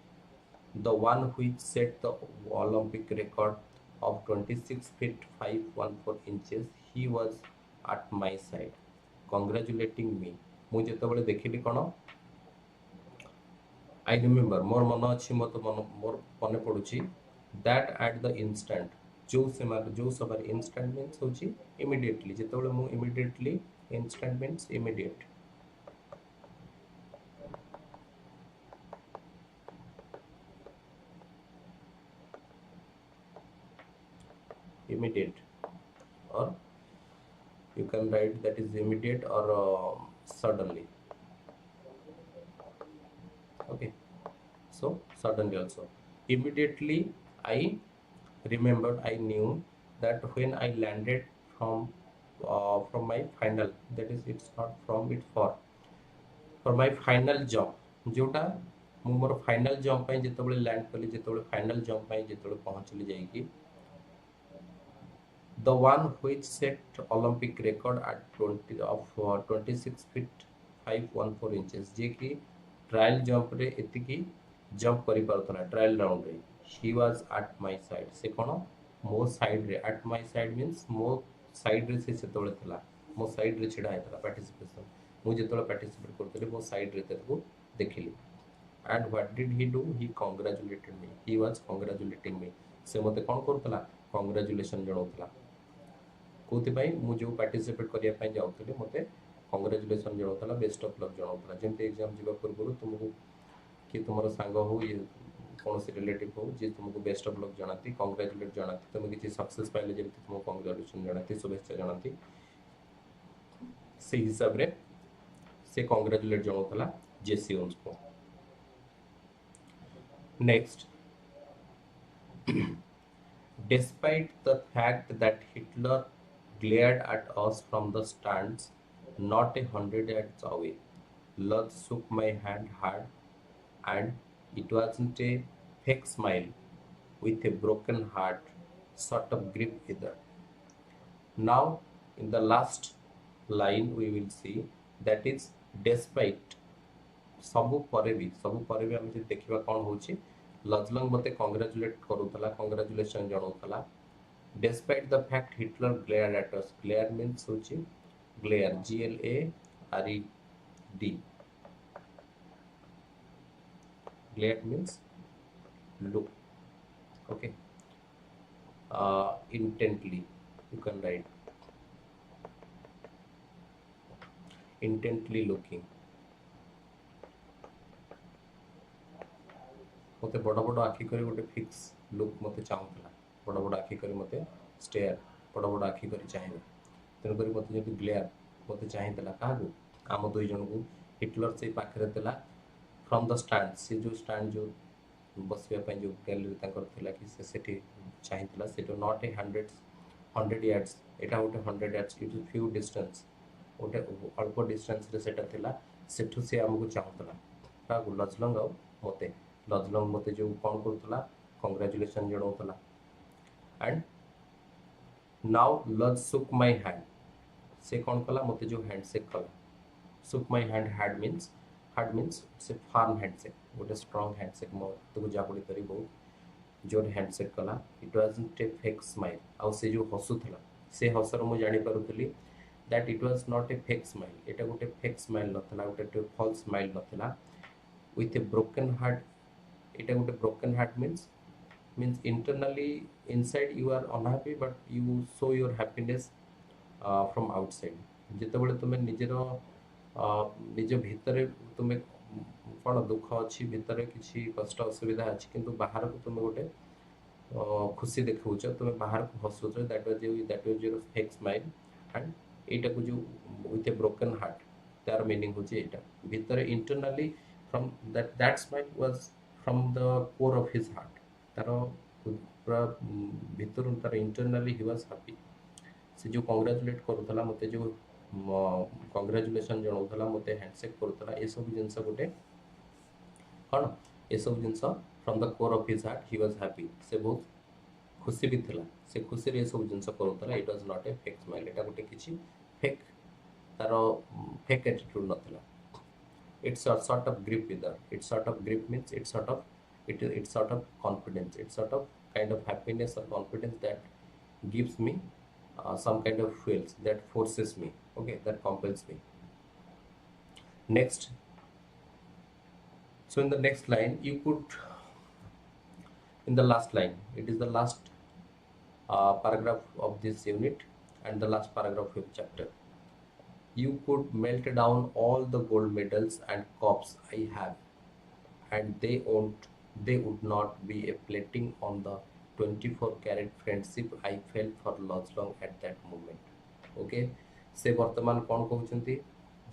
the one which set the Olympic record of 26 feet 514 inches, he was at my side, congratulating me. ମୁଁ ଯେତେବେଳେ ଦେଖିଲି କ'ଣ I remember ମୋର ମନ ଅଛି ମୋର ମନେ ପଡୁଛି that at the instant ଯୋଉ ସମୟରେ instant means ହେଉଛି immediately ଯେତେବେଳେ ମୁଁ immediately instant means immediate or you can write that is immediate or suddenly. Okay, so suddenly also immediately I remembered, I knew that when I landed from my final, that is it's not from, it's for my final jump जोटा मु मोर final jump पे जेतबेले land कली जेतबेले final jump पे जेतबेले पहुंचली जाईकी the one which set Olympic record at 26 feet 514 inches जे कि trial jump रे एतिकी jump करि पारथला trial round रे. He was at my side. से कोन मो साइड रे, at my side means मो साइड रे से सेतबेले थला, मो साइड रे छिडा हेतला पार्टिसिपेशन. मु जेतबेले पार्टिसिपेट करथले मो साइड रे तेको देखिली. And what did he do? He congratulated me. He was congratulating me. से मते कोन करथला कांग्रेचुलेशन जणौथला. कोथि पई मु जो पार्टिसिपेट करिया पई जाउथले मते कांग्रेचुलेशन जणौथला, बेस्ट ऑफ लक जणौथला. जेंते एग्जाम जिबा पूर्व तुमको कि तुमरो सांग हो ये कौन से रिलेटिव हो जे तुमको बेस्ट ऑफ लक जणाती, कांग्रेचुलेट जणाती, तुम किसी सक्सेस पाइले जेंते तुमको कांग्रेचुलेशन जणाती, शुभेच्छा जणाती, से हिसाब रे से कांग्रेचुलेट जणौथला जेसी ओन्स को. Next, despite the fact that Hitler glared at us from the stands, not 100 yards away, Lutz shook my hand hard, and it wasn't a fake smile with a broken heart sort of grip either. Now, in the last line, we will see that is despite सबु परे भी हम जे देखिबा कोन होची Luz Long मते congratulate करूतला, congratulation जणौतला. Despite the fact Hitler glared at us, glare means होची glare, GLARED, glare means look. Okay, intently you can write intently looking. मते बड़ बड़ आखि करी गोटे फिक्स लुक मते चाहूला, बड़ बड़ आखि करी मते स्टेयर, बड़ बड़ आखि करी चाहिबा. तेन करी मते जेति ग्लेयर मते चाहितला कागु आम दुई जन को. हिटलर से पाखरे तला फ्रॉम द स्टैंड, से जो स्टैंड जो बसिया पय जो गैलरी ताकर थिला कि से सेठी चाहितला, सेटो नॉट ए 100 yards, एटा गोटे 100 yards, it is few distance, गोटे अल्प डिस्टेंस रे सेटा थिला, सेठु से हमकु चाहतला कागु लजलंग आ मते. लजलंग मते जो कौन करतला कांग्रेचुलेशन जणौतला. एंड नाउ लज सुक माय हैंड, से कौन कला मते जो हैंडशेक कला. Shook my hand, hard means से फार्म हैंडशेक, गोटे स्ट्रांग हैंडशेक मो तो जाबुडी करी बहुत जोर हैंडशेक कला. It wasn't a fake smile. आ से जो हसुथला से हसर मु जानि पारुतली that it was not a fake smile, এটা ଗୋଟେ fake smile ନଥିଲା, ଗୋଟେ false smile ନଥିଲା, with a broken heart. এটা ଗୋଟେ broken heart means internally inside you are unhappy but you show your happiness from outside. ଯେତେବେଳେ ତୁମେ ନିଜର ନିଜ ଭିତରେ ତୁମେ କ'ଣ ଦୁଃଖ ଅଛି, ଭିତରେ କିଛି କଷ୍ଟ ଅସୁବିଧା ଅଛି, କିନ୍ତୁ ବାହାରକୁ ତୁମେ ଗୋଟେ खुशी देखौछ, तुम बाहर को हसुछ, that was your fake smile. And एटा को जो विथ ए ब्रोकन हार्ट तार मीनिंग होची एटा भीतर internally from that smile was from the core of his heart, तार पूरा भीतर तार इंटरनली ही वाज हैप्पी। से जो कांग्रेचुलेट करूथला मते, जो कांग्रेचुलेशन जणाउथला मते, हैंडशेक करूथला, ए सब जिंस गोटे कौन ए सब जिनस from the core of his heart he was happy. से बहुत खुशी भी थिला, से खुशी रे सब जिनस करूतला। It was not a fake smile, एटा गोटे किछि फेक तारो फेक एटीट्यूड नथिला। It's a sort of grip wither, it's sort of grip means it's sort of it's sort of confidence, it's sort of kind of happiness or confidence that gives me some kind of fuels that forces me, okay, that compels me. Next, so in the next line you could, in the last line, it is the last paragraph of this unit and the last paragraph of chapter. You could melt down all the gold medals and cups I have, and they would not be a plating on the 24 karat friendship I felt for long at that moment. Okay, से वर्तमान कौन कहउचंती,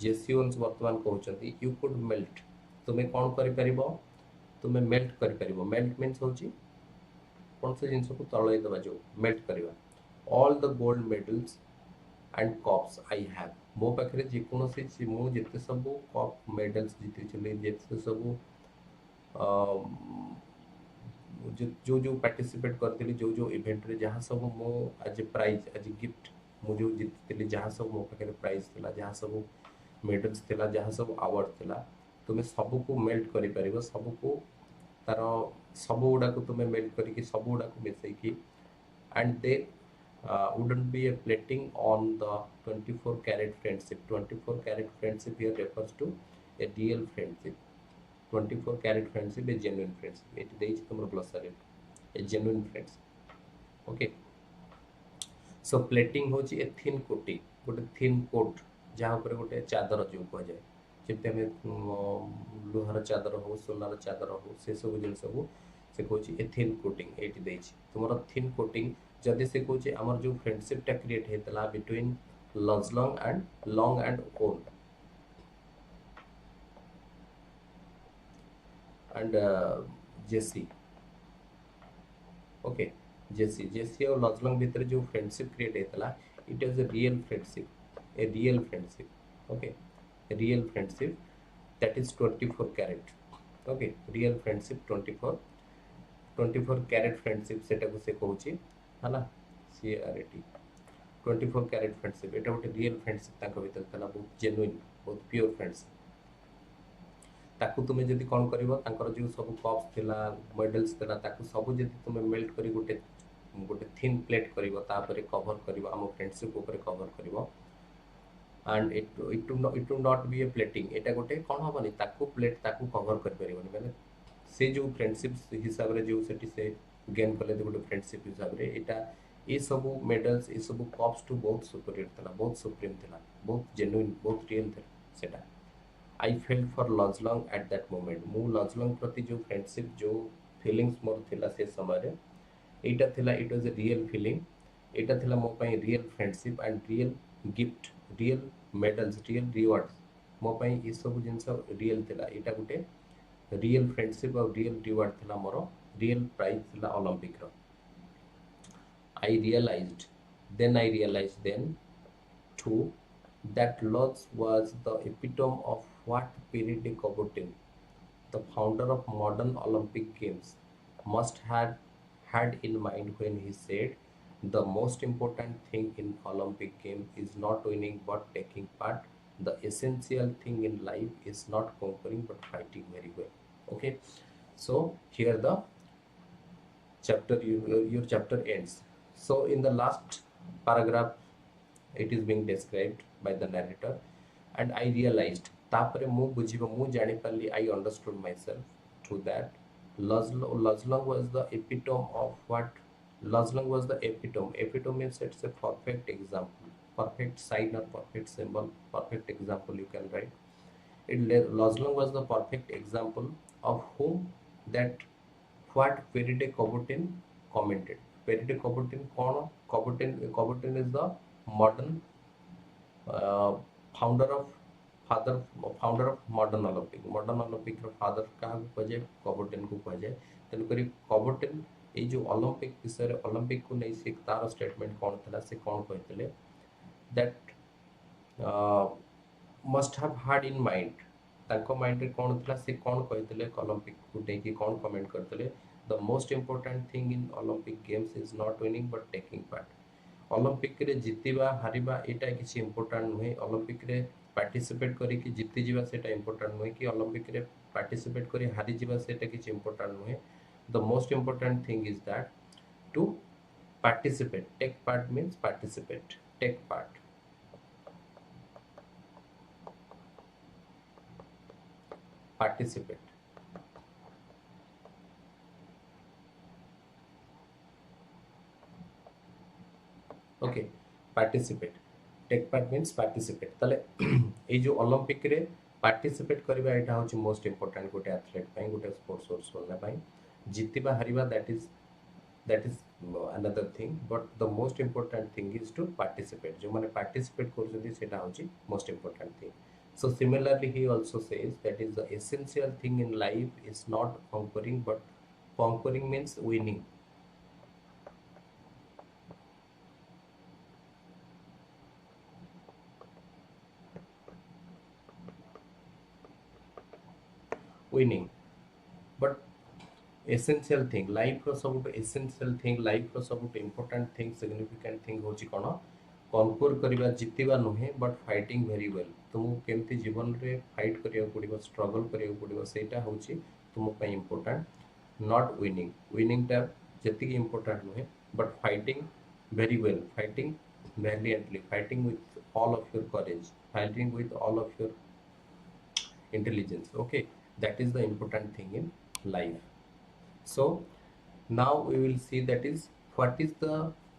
जेसियंस वर्तमान कहउचंती you could melt, तुमे कौन करि परिबो, तुमे melt करि परिबो। Melt means होची कौन से जिंस को तळै दबा, जो मेल्ट करिवा। All the gold medals and cups I have, मो पाखरे जे कोनोसी मु जेते सब कप मेडल्स जीति चले, जेते सब जो जो पार्टिसिपेट करती, जो जो इवेंट रे जहाँ सब मो आज प्राइज आज गिफ्ट मु जो जीति, जहाँ सब मो पाखे प्राइज थिला, जहाँ सब मेडल्स थिला, जहाँ सब अवार्ड थिला, तुमे सब को मेल्ट करि परिबो, सब को तार सब गुडा को तुमे मेल्ट करिकि सब गुडा को मिसै कि, and they wouldn't be a plating on the 24 karat friendship. 24 karat friendship here refers to a real friendship. 24 karat friendship, a genuine friendship. It is the glossary, a genuine friendship. Okay, so plating होची a thin coating, गोटे thin coat जहाँ ऊपर गोटे चादर जो कह जाए, जब हमें लोहार चादर हो, सोनार चादर हो, से सब जिनस को से कहूँ ए थिन कोटिंग ये देछि तुमर थिन कोटिंग। जदि से कहूँ आमर जो फ्रेंडशिपटा क्रिएट होता between Long and Owen and Jesse, okay, Jesse और लॉन्ग भीतर जो फ्रेंडशिप क्रिएट होता, it was a real friendship, okay, real friendship that is 24 carat, okay, real friendship 24 carat friendship सेटा को से कहूँ है ना, CRAT 24 कैरेट फ्रेंडशिप, एटा गोटे रियल फ्रेंडशिप तांको भीतर तला, बहुत जेन्युइन, बहुत प्योर फ्रेंडशिप। ताकू तुमे जदि कौन करिवो, तांकर जो सब कप्स थिला, मेडल्स थिला, ताकू सब जदि तुमे मेल्ट करी गोटे गोटे थिन प्लेट करिवो, तापरे कवर करिवो, हम फ्रेंडशिप ऊपर कवर करिवो, and it would not be a plating, एटा गोटे कौन हबनी, ताकू प्लेट ताकू कवर कर परिवनी, माने से जो फ्रेंडशिप हिसाब रे जो सेटी से गेन कले गोटे फ्रेंडशिप हिसाब रे, एटा ये सब मेडल्स, ये सब कप्स टू बहुत सुपीरियर थिला, बहुत सुप्रीम थिला, बहुत जेन्युइन, बहुत रियल थिला सेटा। I felt for long at that moment, मु लॉन्ग प्रति जो फ्रेंडशिप, जो फीलिंग्स मोर थिला से समय एटा थिला, it was a real feeling, एटा थिला मो पई real friendship and real gift, real medals, real rewards, मो पई ये सब जिंस रियल थिला, एटा गुटे रियल फ्रेंडशिप और रियल रिवार्ड थिला, मोर रियल प्राइज थिला ओलंपिक रो। I realized then too that Lodz was the epitome of what Piri de Coubertin, the founder of modern Olympic Games, must have had in mind when he said, the most important thing in Olympic game is not winning but taking part. The essential thing in life is not conquering but fighting very well. Okay, so here the chapter, your chapter ends. So in the last paragraph it is being described by the narrator. And I realized तापरे मु बुझिबो मु जानि पारली I understood myself to that Lozlong was the epitome of what Lozlong was the epitome. Epitome means it's a perfect example, perfect sign or perfect symbol, perfect example you can write. Lozlong was the perfect example of whom that what Faraday Coubertin commented. Faraday Coubertin कौन? Coubertin is the modern uh, founder of father founder of modern Olympic ର father କାହାକୁ କୁହାଯାଏ? Coubertin କୁ କୁହାଯାଏ। ତେଣୁକରି Coubertin ଏଇ ଯୋଉ Olympic ବିଷୟରେ ଅଲମ୍ପିକ କୁ ନେଇ ସେ ତାର ଷ୍ଟେଟମେଣ୍ଟ କଣ ଥିଲା ସେ କଣ କହିଥିଲେ that must have had in mind ତାଙ୍କ ମାଇଣ୍ଡରେ କଣ ଥିଲା ସେ କଣ କହିଥିଲେ ଅଲମ୍ପିକ କୁ ନେଇକି କଣ କମେଣ୍ଟ କରିଥିଲେ the most important thing in Olympic games is not winning but taking part Olympic ରେ ଜିତିବା ହାରିବା ଏଇଟା କିଛି ଇମ୍ପୋର୍ଟାଣ୍ଟ ନୁହେଁ ଅଲମ୍ପିକ ରେ ପାର୍ଟିସିପେଟ କରିକି ଜିତି ଯିବା ସେଟା ଇମ୍ପୋର୍ଟାଣ୍ଟ ନୁହେଁ କି ଅଲମ୍ପିକ ରେ ପାର୍ଟିସିପେଟ କରି ହାରି ଯିବା ସେଟା କିଛି ଇମ୍ପୋର୍ଟାଣ୍ଟ ନୁହେଁ the most important thing is that to participate take part means participate take part participate okay participate take part means participate ताले ए जो ओलंपिक रे पार्टिसिपेट करबा एटा होची मोस्ट इंपोर्टेंट गोटे एथलीट पई गोटे स्पोर्ट्स सोर्स बनला पई जितिबा हारिबा that is another thing but the most important thing is to participate जो माने पार्टिसिपेट करजदी सेटा होची most important thing so similarly he also says that is the essential thing in life is not conquering but conquering means winning winning but essential thing life ro सब essential thing life ro सब important thing significant thing होची कोन conquer करिबा जितिबा नहे but fighting very well तुम केमती जीवन रे fight करिया पड़िबो स्ट्रगल करिया पड़िबो सेटा होची तुम पई इंपोर्टेंट नॉट विनिंग विनिंग टा जति की इंपोर्टेंट नहे but fighting very well fighting valiantly fighting with all of your courage fighting with all of your intelligence okay that is the important thing in life so now we will see that is what is the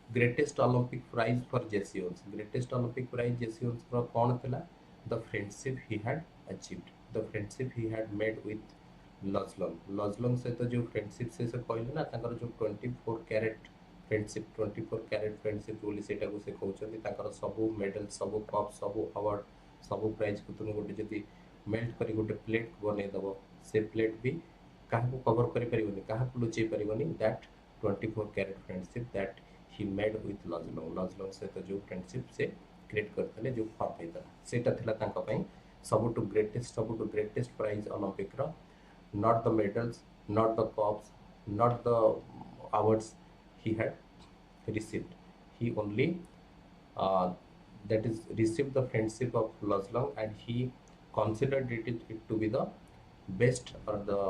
greatest Olympic prize for Jesse Owens greatest Olympic prize Jesse Owens for कौन थिला the friendship he had achieved the friendship he had made with लॉजलॉन्ग सहित जो friendship से कहले ना तांकर जो 24 carat friendship 24 carat friendship बोली सेटा को से कहउछथि तांकर सब मेडल सब कप सब अवार्ड सब प्राइज को तुम गोटे जदी मेल्ट करी गोटे प्लेट बनै दबो से प्लेट भी काहको कवर करि परिबनी काहको लुचै परिबनी that 24 carat friendship that he made with Luz Long सहित जो फ्रेंडशिप से क्रिएट करथले जो फॉर्म हेता सेटा थिला तांका पई सबटु ग्रेटेस्ट प्राइज ओलंपिक रो not the medals not the cups not the awards he had received he only uh, that is received the friendship of Lozlong and he considered it to be the best or the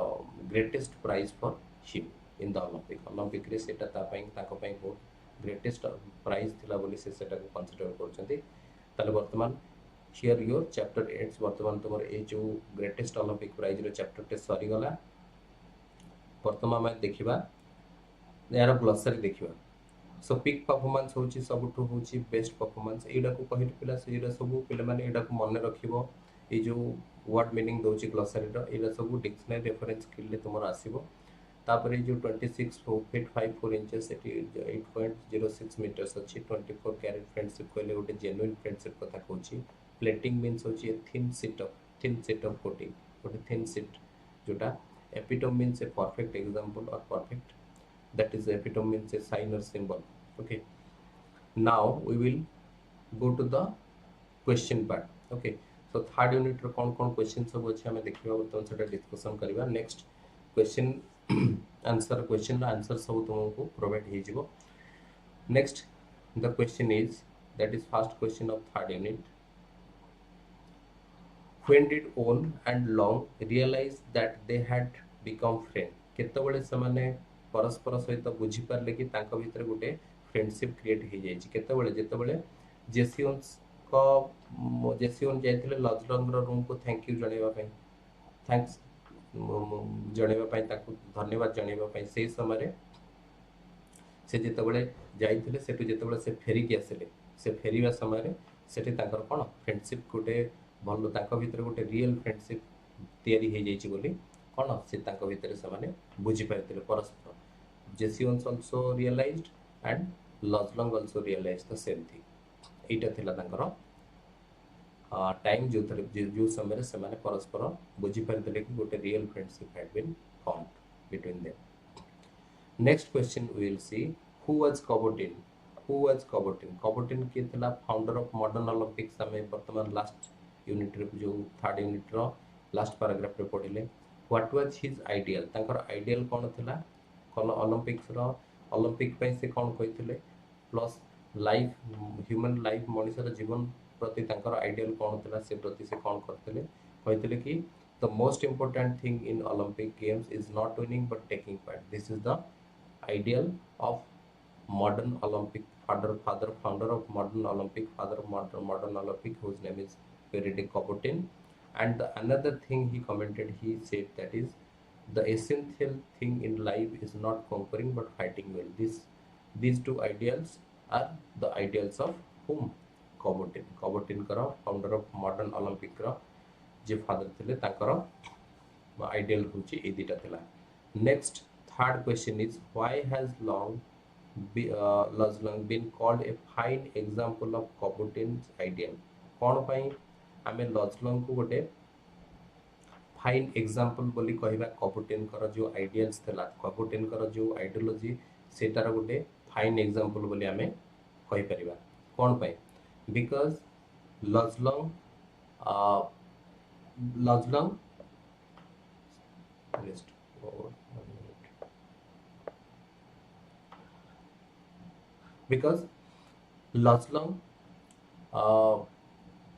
greatest prize for him in the Olympic रे सेटा ता पई ताको पई बहुत greatest prize थिला बोली से सेटा को कंसीडर करछंती ताले वर्तमान here your chapter ends वर्तमान तुमर ए जो ग्रेटेस्ट ओलंपिक प्राइज रो चैप्टर टे सरी गला वर्तमान में देखिबा यार ग्लोसरी देखिबा सो पिक परफॉर्मेंस होची सबटु होची बेस्ट परफॉर्मेंस एडा को कहिल पिला सेडा सब पिला माने एडा को मन रखिबो ए जो वर्ड मीनिंग दोची ग्लोसरी रो एडा सब डिक्शनरी रेफरेंस किले तुमर आसीबो तापरे जो 26 फीट 54 इंचेस 8.06 मीटर्स अछि 24 कैरेट फ्रेंडशिप कहले गोटे जेन्युइन फ्रेंडशिप कथा कहूची प्लेटिंग मीन्स होची a thin sheet of coating गोटे थिन शीट जोटा epitome means a perfect example or perfect that is epitome means a sign or symbol okay now we will go to the question part okay so third unit रो कोन कोन question सब अछि हमें देखिबा बर्तमान सेटा डिस्कशन करबा नेक्स्ट क्वेश्चन आंसर सब तुमको प्रोवाइड हो जिवो next the question is that is first question of third unit when did Owen and Long realize that they had become friend केतबेले समाने परस्पर सहित बुझी पारले कि तांका भीतर गोटे फ्रेंडशिप क्रिएट हो जाय छि केतबेले जेतबेले जेसियोन्स को जेसियोन जाइथिले लजलंग रो रूम को थैंक यू जणेबा पई, थैंक्स जणेबा पई ताको धन्यवाद जणेबा पई से समय से जेतेबेले जाइथिले सेटु जेतेबेले से फेरी के आसिले से फेरीवा समय सेठी तांकर कोन फ्रेंडशिप गोटे भलो तांको भीतर गोटे रियल फ्रेंडशिप तयारी हे जाइछि बोली कोन से तांको भीतर से माने बुझी पाइथिले परस्पर Jesse Owens also realised and Luz Long also realised the same thing एटा थिला तांकर टाइम जो जो समय से माने परस्पर बुझी पाइथिले कि गोटे real friendship had been formed between them. Next question we will see who was Kobotin. Who was Kobotin? Kobotin किए थिला फाउंडर ऑफ मॉडर्न ओलंपिक्स आमे वर्तमान लास्ट यूनिट रे जो थर्ड यूनिट रो लास्ट पैराग्राफ रे पढिले. व्हाट वाज हिज आइडियल तांकर ideal कोन थिला कोन Olympics रो Olympic पे से कोन कहिथिले प्लस लाइफ ह्यूमन लाइफ मनुष्य जीवन प्रति तांकर आइडियल कोन थिला से प्रति से कोन करथिले कहिथिले कि the most important thing in Olympic games is not winning but taking part. This is the ideal of modern Olympic founder of modern Olympic, father of modern Olympic, whose name is Frederick Kopotin. And the another thing he commented, he said that is the essential thing in life is not conquering but fighting well. These two ideals are the ideals of whom? Kopotin. Kopotin kara founder of modern Olympic kara जे father थिले ताकर ideal होची ए दिटा थिला. Next third question is why has Luz Long been called a fine example of Coubertin's ideal. कोन पई हमें लजलंग को गोटे फाइन एग्जांपल बोली कहबा कोबोटिन कर जो आइडियल्स थिला कोबोटिन कर जो आइडियोलॉजी सेटार गोटे फाइन एग्जांपल बोली हमें कहि परिबा. कोन पई because लजलंग Lajlang list because Lajlang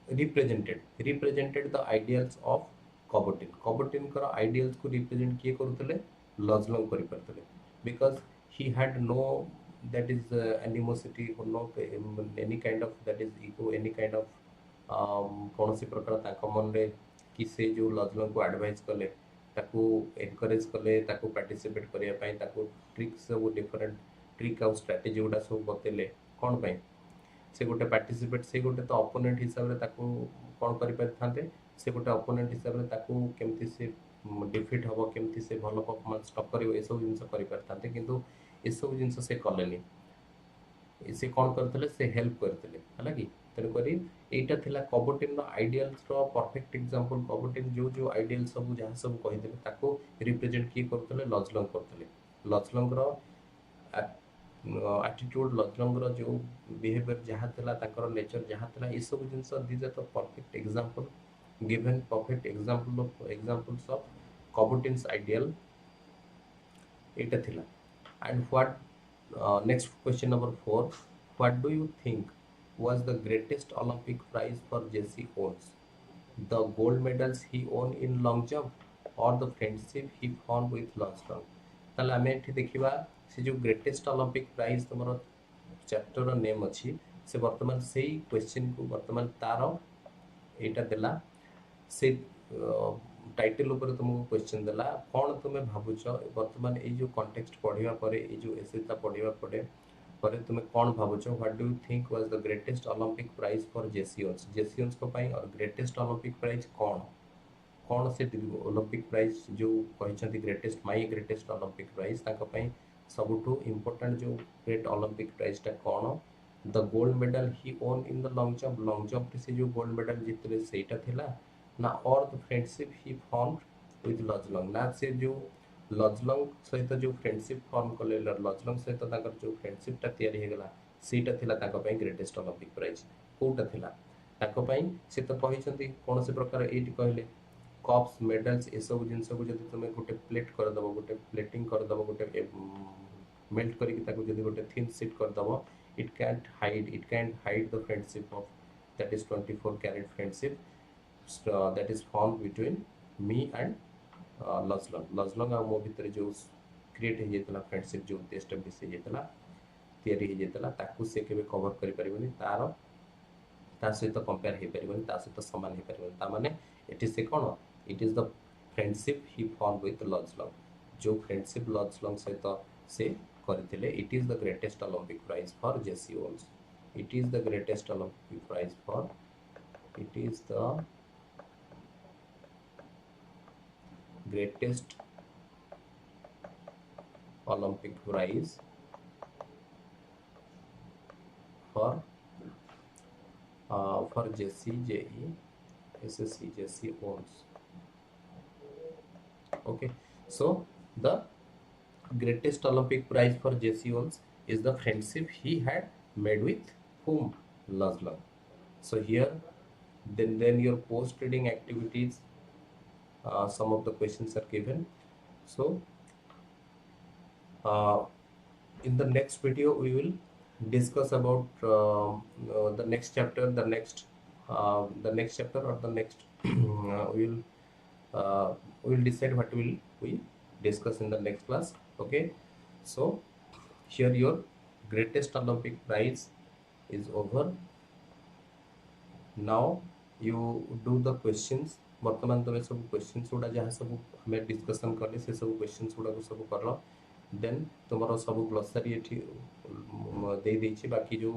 represented the ideals of Kobotin. Kobotin का ideals को represent किए करुतले Lajlang करी परतले because he had no that is animosity or no any kind of that is ego any kind of कौन सी प्रकार ताको मन रे कि से जो लजलंग को एडवाइस कले ताको एनकरेज कले ताको पार्टिसिपेट करिया पई ताको ट्रिक्स सब डिफरेंट ट्रिक आउ स्ट्रेटजी उडा सब बतेले कोन पई से गोटे पार्टिसिपेट से गोटे तो ओपोनेंट हिसाब रे ताको कोन करि परथांते से गोटे ओपोनेंट हिसाब रे ताको केमती से डिफीट हबो केमती से भलो परफॉर्मेंस टॉप करिवो ए सब जिंस करि परथांते किंतु ए सब जिंस से कलेनी से कोन करथले से हेल्प करथले हला कि तेन करी एटा थिला कोबोटिन रो आइडियल्स रो परफेक्ट एग्जांपल. कोबोटिन जो जो आइडियल सब जहां सब कहि देले ताको रिप्रेजेंट की करथले लजलंग करथले. लजलंग रो एटीट्यूड लजलंग रो जो बिहेवियर जहां थिला ताकर नेचर जहां थिला ए सब जिंस this are the perfect example given perfect examples of Coubertin's ideal एटा थिला. And what next question number 4, what do you think was the greatest Olympic prize for Jesse Owens? The gold medals he won in long jump or the friendship he formed with Lajlang? ताले हमें एठी देखिबा से जो greatest Olympic prize तमरो chapter रो name अछि से वर्तमान सेही क्वेश्चन को वर्तमान तारो एटा देला से टाइटल ऊपर तुमको क्वेश्चन देला कौन तुम्हें भाबुछ वर्तमान ए जो कॉन्टेक्स्ट पढिबा परे ए जो एसेटा पढिबा परे तुम्हें कौन भाबुछ what do you think was the greatest Olympic prize for Jesse Owens को पई और ग्रेटेस्ट ओलंपिक प्राइज कौन से ओलंपिक प्राइज जो कहिसंती greatest my greatest Olympic prize ताका पई सबुठो इंपोर्टेंट जो ग्रेट ओलंपिक प्राइज ता कौन the gold medal he won in the long jump से जो गोल्ड मेडल जीतले सेटा थिला ना or the friendship he formed with Luz Long ना से जो लजलंग सहित जो फ्रेंडशिप फॉर्म कले लजलंग सहित ताकर जो फ्रेंडशिप ता तयारी हे गला सेटा थिला ताका पई ग्रेटेस्ट ओलंपिक प्राइज कोटा थिला ताका पई से तो कहिसंती कोन से प्रकार एटी कहले कप्स मेडल्स ए सब जिंस को जदी तुमे गोटे प्लेट कर दबो गोटे प्लेटिंग कर दबो गोटे मेल्ट करी ताको जदी गोटे थिन शीट कर दबो it can't hide the friendship of that is 24 carat friendship that is formed between me and Luz Long आ मो भितर जो क्रिएट हे जेतला फ्रेंडशिप जो एस्टैब्लिश हे जेतला तयारी हे जेतला ताकू से केबे कवर करि परिबनी तार ता सहित कंपेयर हो पारिबनि ता सहित समान हो पारिबनि ता माने एटी से कोन it is the friendship he form with Long जो फ्रेंडशिप लॉन्ग सहित से करथिले it is the greatest Olympic prize for Jesse Owens it is the greatest Olympic prize for it is the greatest Olympic prize for Jesse JE SSC Jesse owns. Okay, so the greatest Olympic prize for Jesse owns is the friendship he had made with whom? Laszlo. So here then your post reading activities, some of the questions are given. So in the next video we will discuss about the next chapter, the next chapter or the next we will decide what will we discuss in the next class. Okay, so here your greatest Olympic prize is over. Now you do the questions. वर्तमान तुम सब questions गुड़ा जहाँ सब हमें discussion कले से सब क्वेश्चंस गुड़ा को सब कर लो देन तुम सब ग्लोसरी ये दे देछि बाकी जो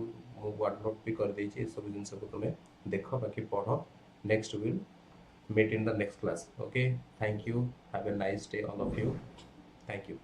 वर्ड नोट भी कर देछि सब जिन सब तुम देख बाकी पढ़ो next will meet in the next class. Okay, thank you, have a nice day all of you. Thank you.